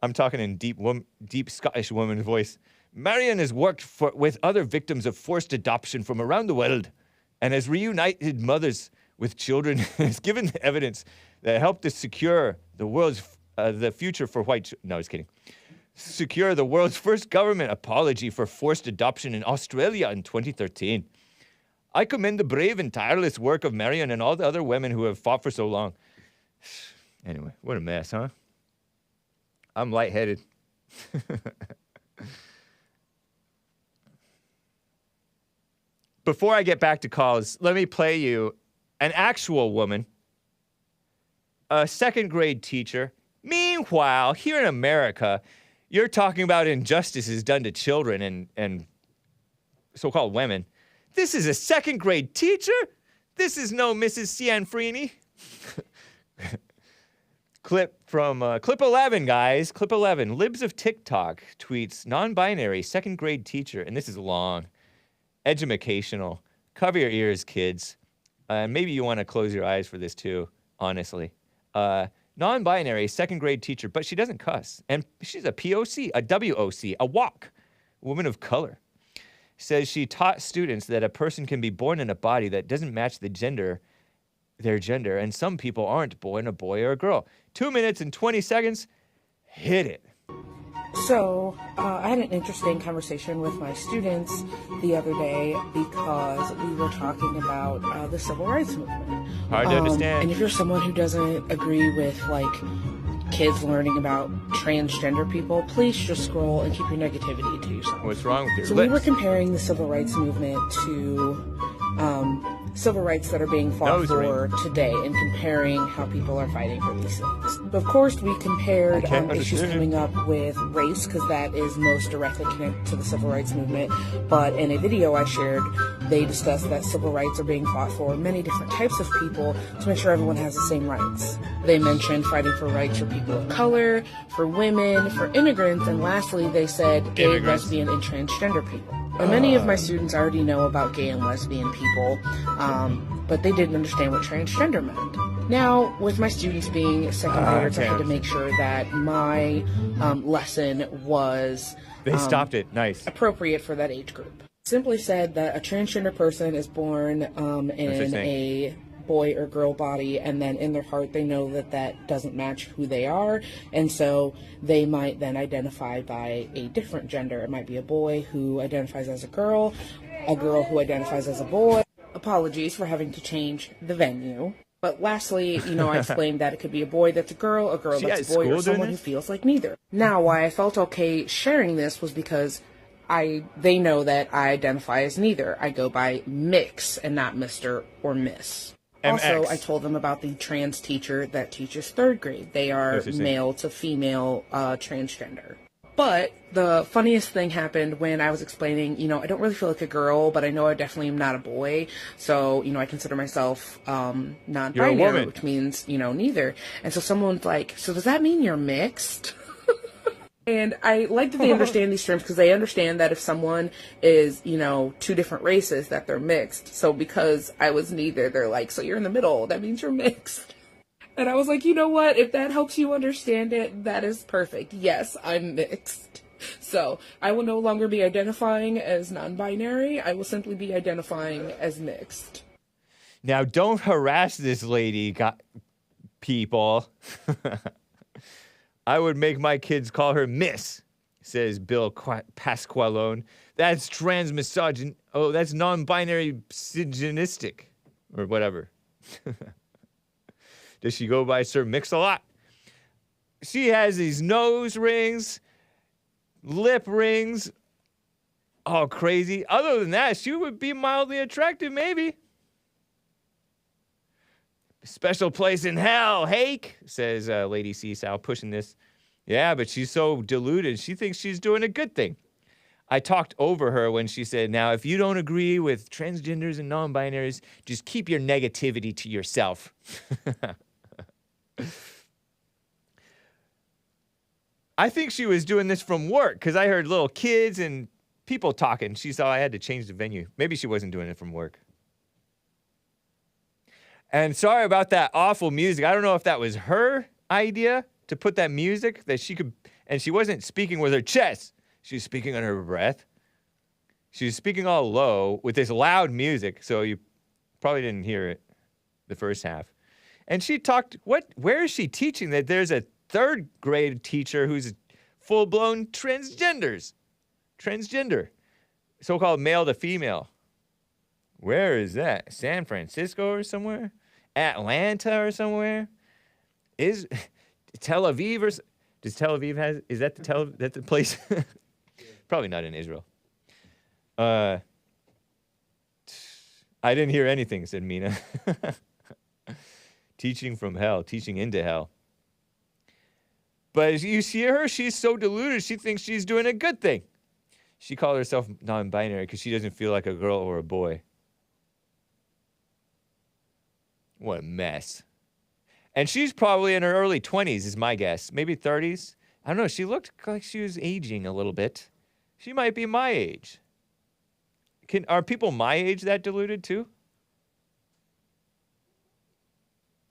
I'm talking in deep Scottish woman's voice. Marion has worked with other victims of forced adoption from around the world and has reunited mothers with children and has given evidence that helped to secure the future for white... No, I was kidding. Secure the world's first government apology for forced adoption in Australia in 2013. I commend the brave and tireless work of Marion and all the other women who have fought for so long. Anyway, what a mess, huh? I'm lightheaded. Before I get back to calls, let me play you an actual woman, a 2nd grade teacher. Meanwhile, here in America, you're talking about injustices done to children and so-called women. This is a 2nd grade teacher? This is no Mrs. Cianfrini. Clip from clip 11, guys. Clip 11. Libs of TikTok tweets non-binary 2nd grade teacher, and this is long, educational. Cover your ears, kids. Maybe you want to close your eyes for this too. Honestly, non-binary 2nd grade teacher, but she doesn't cuss, and she's a POC, a WOC, a WOC, woman of color. Says she taught students that a person can be born in a body that doesn't match their gender, and some people aren't born a boy or a girl. 2 minutes and 20 seconds. Hit it. So, I had an interesting conversation with my students the other day because we were talking about the civil rights movement. Hard to understand. And if you're someone who doesn't agree with, kids learning about transgender people, please just scroll and keep your negativity to yourself. What's wrong with your So lips? we were comparing the civil rights movement to civil rights that are being fought for today and comparing how people are fighting for these things. Of course, we compared issues coming up with race because that is most directly connected to the civil rights movement. But in a video I shared, they discussed that civil rights are being fought for many different types of people to make sure everyone has the same rights. They mentioned fighting for rights for people of color, for women, for immigrants, and lastly, they said gay, lesbian, and transgender people. And many of my students already know about gay and lesbian people, but they didn't understand what transgender meant. Now, with my students being second graders, I had to make sure that my lesson was They stopped it. Nice. appropriate for that age group. Simply said that a transgender person is born in a boy or girl body, and then in their heart they know that that doesn't match who they are, and so they might then identify by a different gender. It might be a boy who identifies as a girl who identifies as a boy. Apologies for having to change the venue. But lastly, I explained that it could be a boy that's a girl that's a boy, or someone who feels like neither. Now, why I felt okay sharing this was because they know that I identify as neither. I go by mix and not Mr. or Miss. Also, I told them about the trans teacher that teaches third grade. They are male to female transgender. But the funniest thing happened when I was explaining, I don't really feel like a girl, but I know I definitely am not a boy. So, I consider myself non-binary, which means, neither. And so someone's like, so does that mean you're mixed? And I like that they understand these terms because they understand that if someone is, two different races, that they're mixed. So because I was neither, they're like, so you're in the middle. That means you're mixed. And I was like, you know what? If that helps you understand it, that is perfect. Yes, I'm mixed. So I will no longer be identifying as non-binary. I will simply be identifying as mixed. Now, don't harass this lady, people. I would make my kids call her Miss, says Bill Pasqualone. That's transmisogyn. Oh, that's non-binary misogynistic, or whatever. Does she go by Sir Mix-a-Lot? She has these nose rings, lip rings, all crazy. Other than that, she would be mildly attractive, maybe. Special place in hell, Hake, says Lady Seesaw, pushing this. Yeah, but she's so deluded, she thinks she's doing a good thing. I talked over her when she said, now, if you don't agree with transgenders and non-binaries, just keep your negativity to yourself. I think she was doing this from work, because I heard little kids and people talking. She saw I had to change the venue. Maybe she wasn't doing it from work. And sorry about that awful music. I don't know if that was her idea to put that music that she could, and she wasn't speaking with her chest. She was speaking under her breath. She was speaking all low with this loud music, so you probably didn't hear it the first half. And she talked, where is she teaching that there's a third grade teacher who's full-blown transgender, so-called male to female. Where is that? San Francisco or somewhere? Atlanta or somewhere? Is Tel Aviv or does Tel Aviv has? Is that that's the place? Probably not in Israel. I didn't hear anything, said Mina. Teaching from hell, teaching into hell. But you see her, she's so deluded, she thinks she's doing a good thing. She called herself non-binary because she doesn't feel like a girl or a boy. What a mess. And she's probably in her early 20s, is my guess. Maybe 30s. I don't know. She looked like she was aging a little bit. She might be my age. Are people my age that deluded too?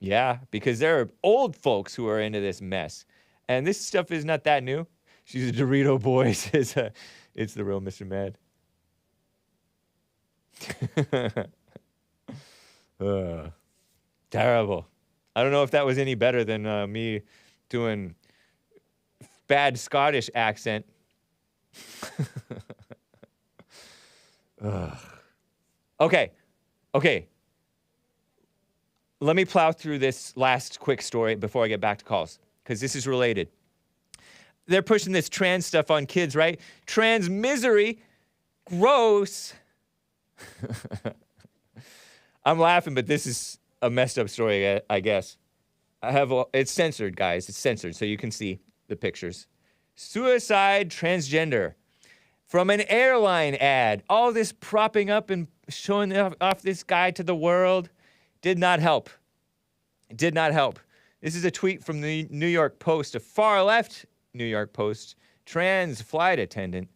Yeah, because there are old folks who are into this mess. And this stuff is not that new. She's a Dorito boy, says it's the real Mr. Mad. Terrible. I don't know if that was any better than me doing bad Scottish accent. Okay. Let me plow through this last quick story before I get back to calls, because this is related. They're pushing this trans stuff on kids, right? Trans misery. Gross. I'm laughing, but this is a messed up story, I guess. It's censored, guys. It's censored, so you can see the pictures. Suicide transgender. From an airline ad. All this propping up and showing off this guy to the world did not help. It did not help. This is a tweet from the New York Post, a far-left New York Post. Trans flight attendant.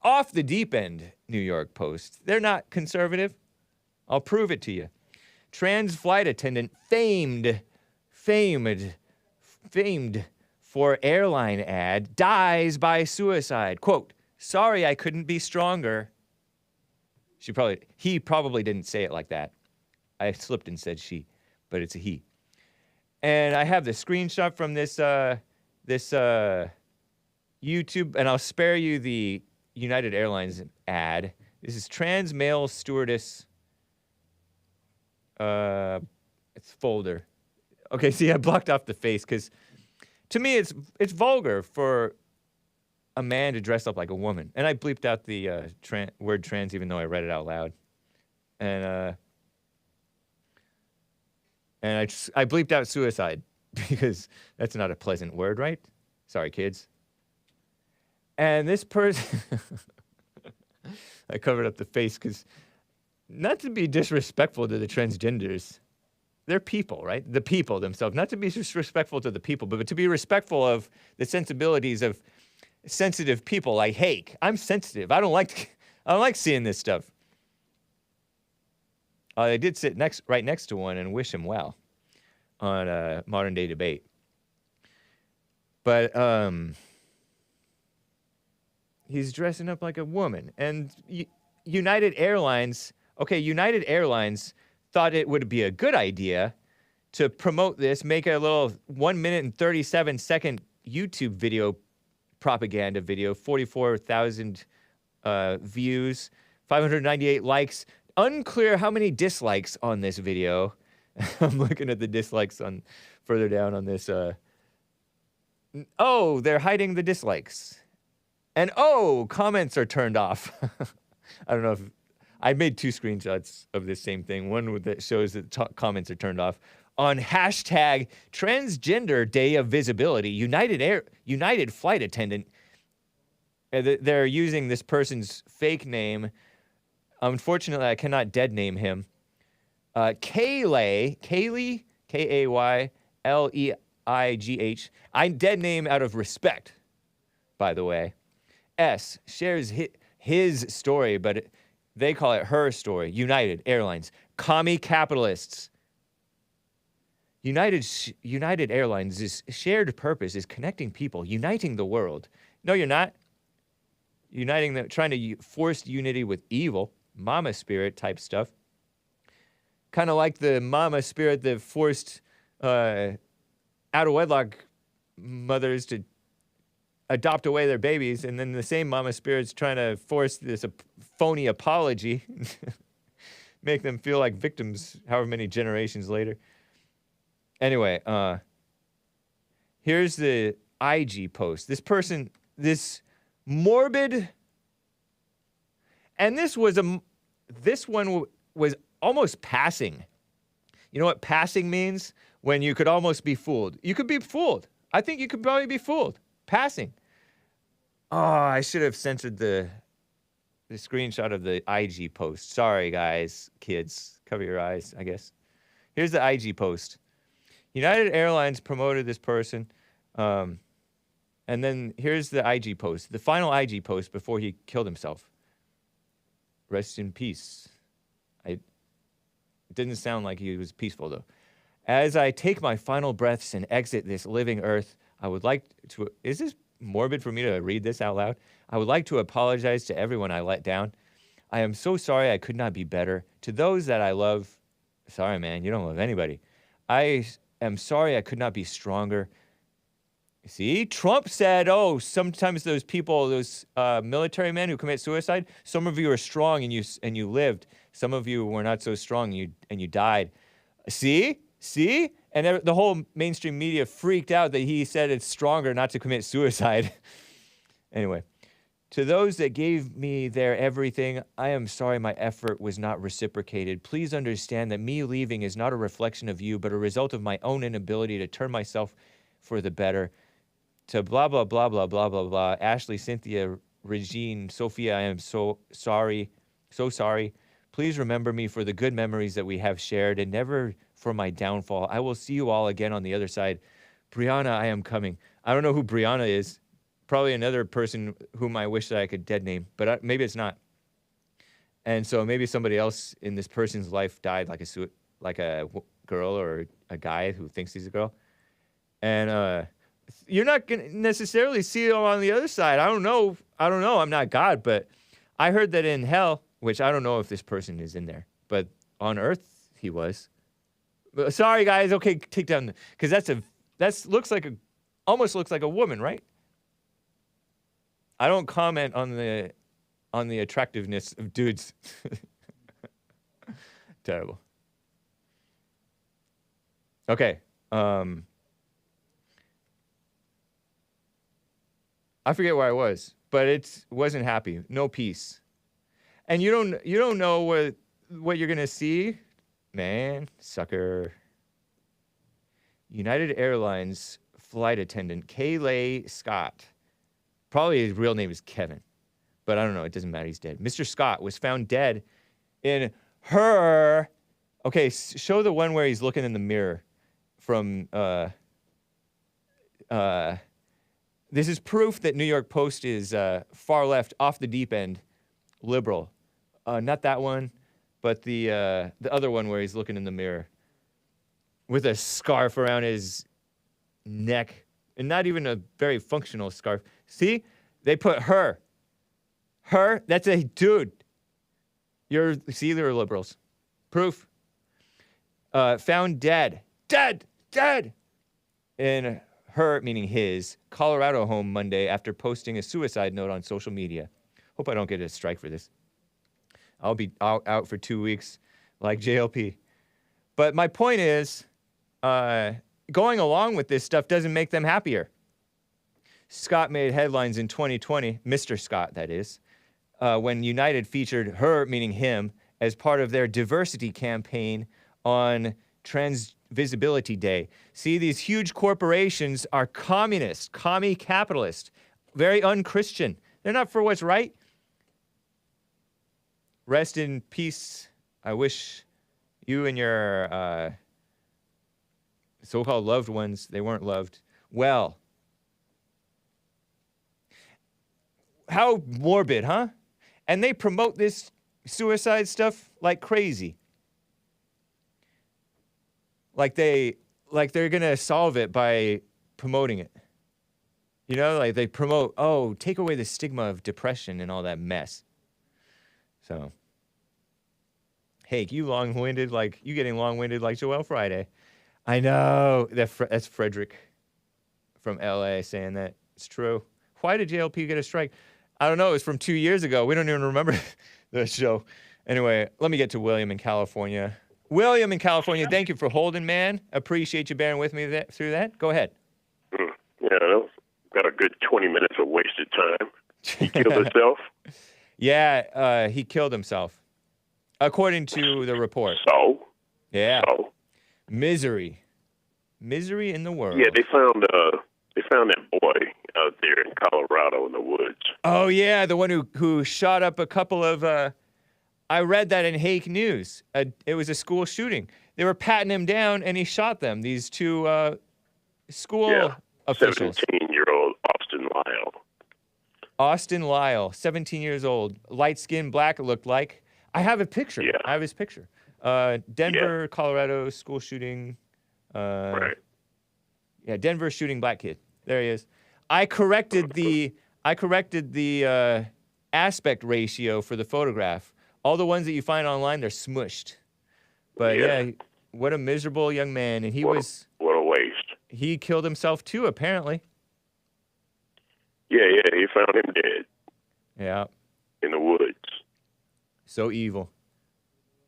Off the deep end, New York Post. They're not conservative. I'll prove it to you. Trans flight attendant famed for airline ad dies by suicide. Quote, sorry I couldn't be stronger. He probably didn't say it like that. I slipped and said she, but it's a he. And I have the screenshot from this YouTube, and I'll spare you the United Airlines ad. This is trans male stewardess. It's folder. Okay, see, I blocked off the face because, to me, it's vulgar for a man to dress up like a woman. And I bleeped out the word trans, even though I read it out loud. And And I bleeped out suicide because that's not a pleasant word, right? Sorry, kids. And this person, I covered up the face because not to be disrespectful to the transgenders. They're people, right? The people themselves. Not to be disrespectful to the people, but to be respectful of the sensibilities of sensitive people like Hake. I'm sensitive. I don't like seeing this stuff. I did sit right next to one and wish him well on a modern day debate. But he's dressing up like a woman. And United Airlines thought it would be a good idea to promote this, make a little 1 minute and 37 second YouTube video, propaganda video, 44,000 views, 598 likes. Unclear how many dislikes on this video. I'm looking at the dislikes on further down on this. Oh, they're hiding the dislikes. And comments are turned off. I don't know if I made 2 screenshots of this same thing. One that shows that comments are turned off on hashtag Transgender Day of Visibility. United flight attendant. They're using this person's fake name. Unfortunately, I cannot dead name him. Kayleigh, Kayleigh. I dead name out of respect, by the way. S shares his story, but they call it her story. United Airlines, commie capitalists. United Airlines' shared purpose is connecting people, uniting the world. No, you're not. Trying to force unity with evil, mama spirit type stuff. Kind of like the mama spirit that forced out-of-wedlock mothers to adopt away their babies, and then the same mama spirit's trying to force this phony apology, make them feel like victims however many generations later. Anyway, here's the IG post. This morbid, and this one was almost passing. You know what passing means? When you could almost be fooled. You could be fooled. I think you could probably be fooled. Passing. Oh, I should have censored the screenshot of the IG post. Sorry, guys, kids. Cover your eyes, I guess. Here's the IG post. United Airlines promoted this person. And then here's the IG post. The final IG post before he killed himself. Rest in peace. It didn't sound like he was peaceful, though. As I take my final breaths and exit this living earth, I would like to... Is this morbid for me to read this out loud? I would like to apologize to everyone I let down. I am so sorry I could not be better. To those that I love... Sorry, man, you don't love anybody. I am sorry I could not be stronger. See, Trump said, sometimes those people, those military men who commit suicide, some of you are strong and you lived. Some of you were not so strong and you died. See? And the whole mainstream media freaked out that he said it's stronger not to commit suicide. Anyway, to those that gave me their everything, I am sorry my effort was not reciprocated. Please understand that me leaving is not a reflection of you, but a result of my own inability to turn myself for the better. To blah, blah, blah, blah, blah, blah, blah. Ashley, Cynthia, Regine, Sophia, I am so sorry. Please remember me for the good memories that we have shared and never for my downfall. I will see you all again on the other side. Brianna, I am coming. I don't know who Brianna is. Probably another person whom I wish that I could dead name, but maybe it's not. And so maybe somebody else in this person's life died, like a girl or a guy who thinks he's a girl. And you're not going to necessarily see it on the other side. I don't know. I'm not God, but I heard that in hell, which I don't know if this person is in there, but on earth he was. Sorry, guys. Okay, take down, because almost looks like a woman, right? I don't comment on the attractiveness of dudes. Terrible. Okay. I forget where I was, but it wasn't happy. No peace. And you don't know what you're gonna see, man. Sucker. United Airlines flight attendant Kayleigh Scott. Probably his real name is Kevin, but I don't know. It doesn't matter. He's dead. Mr. Scott was found dead in her. Okay, show the one where he's looking in the mirror from. This is proof that New York Post is far left, off the deep end, liberal. Not that one, but the other one where he's looking in the mirror with a scarf around his neck, and not even a very functional scarf. See, they put her. Her, that's a dude. See, they're liberals. Proof. Found dead. Dead. In her, meaning his, Colorado home Monday after posting a suicide note on social media. Hope I don't get a strike for this. I'll be out for 2 weeks like JLP. But my point is, going along with this stuff doesn't make them happier. Scott made headlines in 2020, Mr. Scott, that is, when United featured her, meaning him, as part of their diversity campaign on Trans Visibility Day. See, these huge corporations are communist, commie capitalist, very unchristian. They're not for what's right. Rest in peace. I wish you and your so-called loved ones, they weren't loved, well. How morbid, huh? And they promote this suicide stuff like crazy. Like they're gonna solve it by promoting it. You know, like they promote, take away the stigma of depression and all that mess. So, Hake, you long-winded, like you getting long-winded like Joel Friday. I know that's Frederick from LA saying that. It's true. Why did JLP get a strike? I don't know. It was from 2 years ago. We don't even remember the show. Anyway, let me get to William in California. William in California, thank you for holding, man. Appreciate you bearing with me through that. Go ahead. Yeah, that was got a good 20 minutes of wasted time. He killed himself? Yeah, he killed himself, according to the report. So? Yeah. So? Misery in the world. Yeah, they found that boy out there in Colorado in the woods. Oh yeah, the one who shot up a couple of. I read that in Hake News. It was a school shooting. They were patting him down, and he shot them. These two school officials. 17-year-old Austin Lyle. Austin Lyle, 17 years old, light skin, black. It looked like. I have a picture. Yeah. I have his picture. Denver, Colorado school shooting. Right. Yeah, Denver shooting black kid. There he is. I corrected the aspect ratio for the photograph. All the ones that you find online, they're smushed. But yeah, what a miserable young man, and what a waste. He killed himself too, apparently. Yeah, he found him dead. Yeah. In the woods. So evil.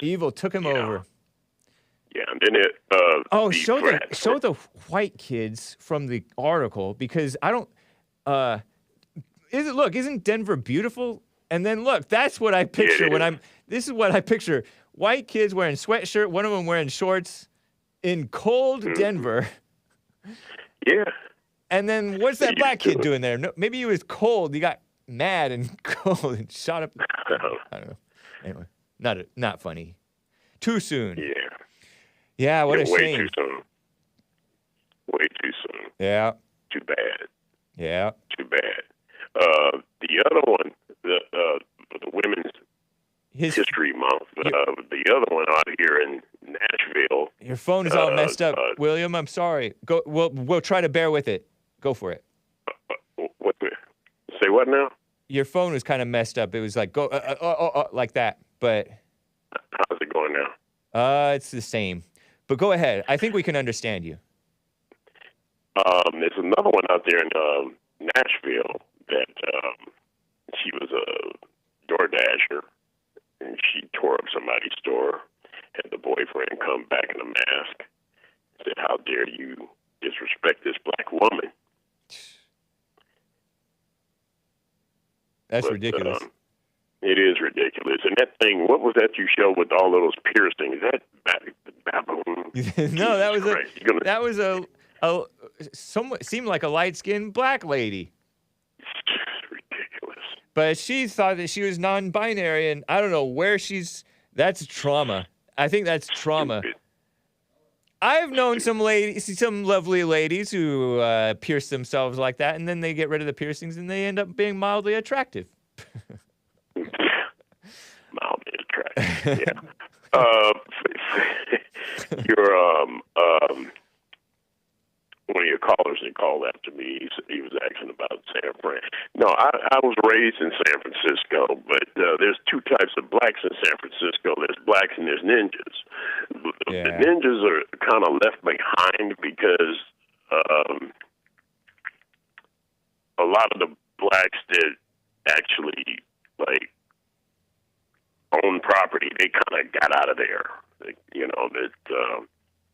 Evil took him over. Yeah, and then show the white kids from the article, because I don't. Isn't Denver beautiful? And then look, that's what I picture this is what I picture. White kids wearing sweatshirt, one of them wearing shorts in cold Denver. Yeah. And then what's that black kid doing there? No, maybe he was cold. He got mad and cold and shot up. I don't know. Anyway, not funny. Too soon. Yeah. Yeah, what a way shame. Too soon. Way too soon. Yeah. Too bad. Yeah. Too bad. The other one, the Women's History Month, the other one out here in Nashville. Your phone is all messed up, William. I'm sorry. Go. We'll try to bear with it. Go for it. Say what now? Your phone was kind of messed up. It was like go like that, but. How's it going now? It's the same. But go ahead. I think we can understand you. There's another one out there in Nashville that she was a DoorDasher, and she tore up somebody's store, had the boyfriend come back in a mask, said, "How dare you disrespect this black woman?" That's ridiculous. It is ridiculous. And that thing, what was that you showed with all of those piercings? That baboon. No, that was Christ, that was a somewhat seemed like a light-skinned black lady. Ridiculous. But she thought that she was non-binary, and I don't know where she's. That's trauma. I think that's trauma. Stupid. I've known some ladies, some lovely ladies who pierce themselves like that, and then they get rid of the piercings, and they end up being mildly attractive. Mildly attractive. Yeah. One of your callers that called after me, he was asking about San Fran. No, I was raised in San Francisco, but there's two types of blacks in San Francisco. There's blacks and there's ninjas. The ninjas are kind of left behind because a lot of the blacks that actually like own property, they kind of got out of there. You know that.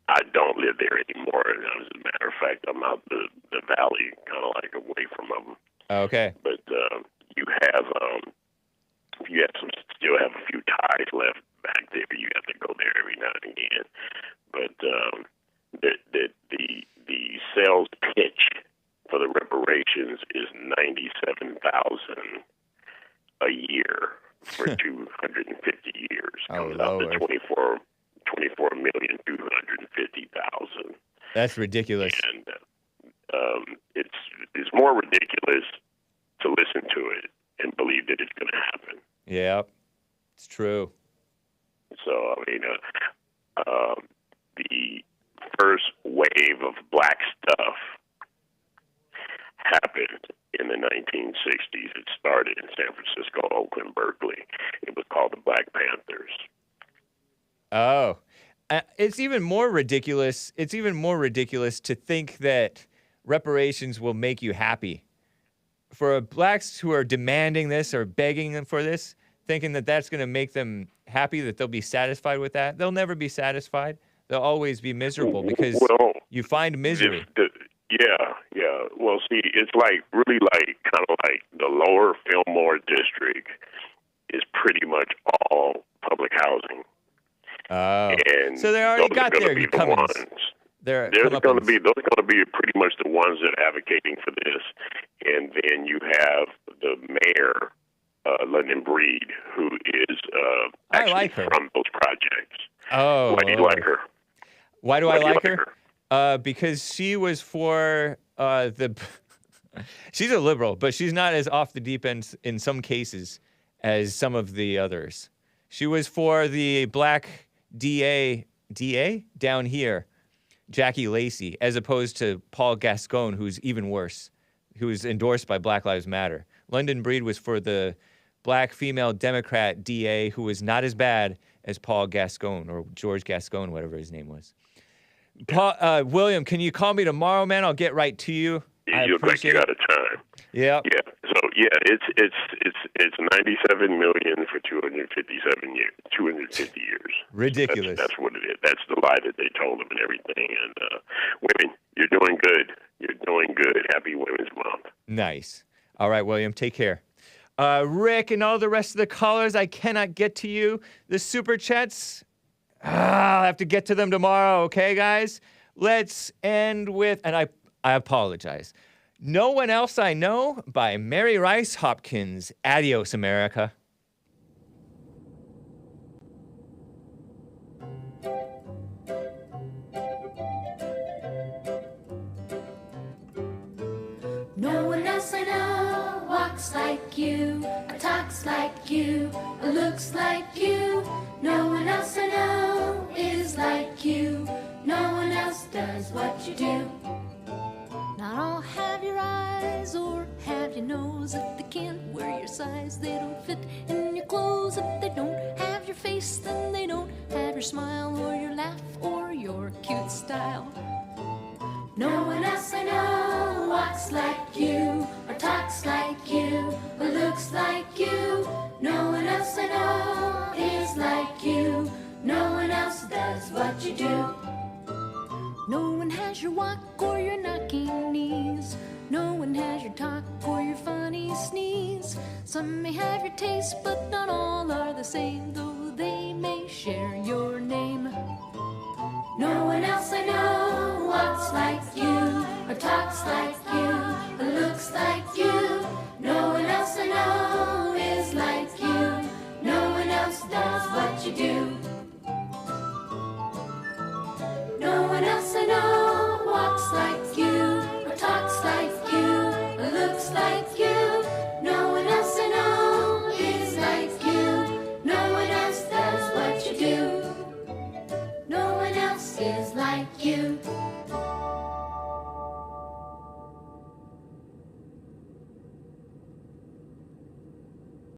I don't live there anymore. As a matter of fact, I'm out the valley, kind of like away from them. Okay. But you have, still have a few ties left back there. You have to go there every now and again. But the sales pitch for the reparations is $97,000 a year for 250 years. Comes out to 24,250,000. That's ridiculous. And it's more ridiculous to listen to it and believe that it's going to happen. Yeah, it's true. So I mean, the first wave of black stuff happened in the 1960s. It started in San Francisco, Oakland, Berkeley. It was called the Black Panthers. Oh, it's even more ridiculous. It's even more ridiculous to think that reparations will make you happy. For blacks who are demanding this or begging them for this, thinking that that's going to make them happy, that they'll be satisfied with that, they'll never be satisfied. They'll always be miserable because you find misery. Yeah. Well, see, it's like really like kind of like the lower Fillmore district is pretty much all public housing. Oh, and so they already got their Cummins. They're going to be pretty much the ones that are advocating for this, and then you have the mayor, London Breed, who is actually like her. from those projects. Oh, why do you like her? Why do I like her? Because she was for she's a liberal, but she's not as off the deep end in some cases as some of the others. She was for the black DA down here, Jackie Lacey, as opposed to Paul Gascon, who's even worse, who's endorsed by Black Lives Matter. London Breed was for the black female Democrat DA, who was not as bad as Paul Gascon or George Gascon, whatever his name was. William, can you call me tomorrow, man? I'll get right to you. You look like you're out of time. Yeah. Yeah. So it's 97 million for 250 years. Ridiculous. That's what it is. That's the lie that they told them and everything. And women, you're doing good. You're doing good. Happy Women's Month. Nice. All right, William. Take care. Rick and all the rest of the callers, I cannot get to you. The super chats, I'll have to get to them tomorrow. Okay, guys. Let's end with, and I apologize. No One Else I Know by Mary Rice Hopkins. Adios, America. No one else I know walks like you, or talks like you, or looks like you. No one else I know is like you. No one else does what you do. Not all have your eyes or have your nose. If they can't wear your size, they don't fit in your clothes. If they don't have your face, then they don't have your smile or your laugh or your cute style. No one else I know walks like you, or talks like you, or looks like you. No one else I know is like you. No one else does what you do. No one has your walk or your knocking knees. No one has your talk or your funny sneeze. Some may have your taste, but not all are the same, though they may share your name. I know walks like you, or talks like you, or looks like you. No one else I know is like you. No one else does what you do. No one else I know walks like you, or talks like you, or looks like you. No one else I know is like you. No one else does what you do. No one else is like you.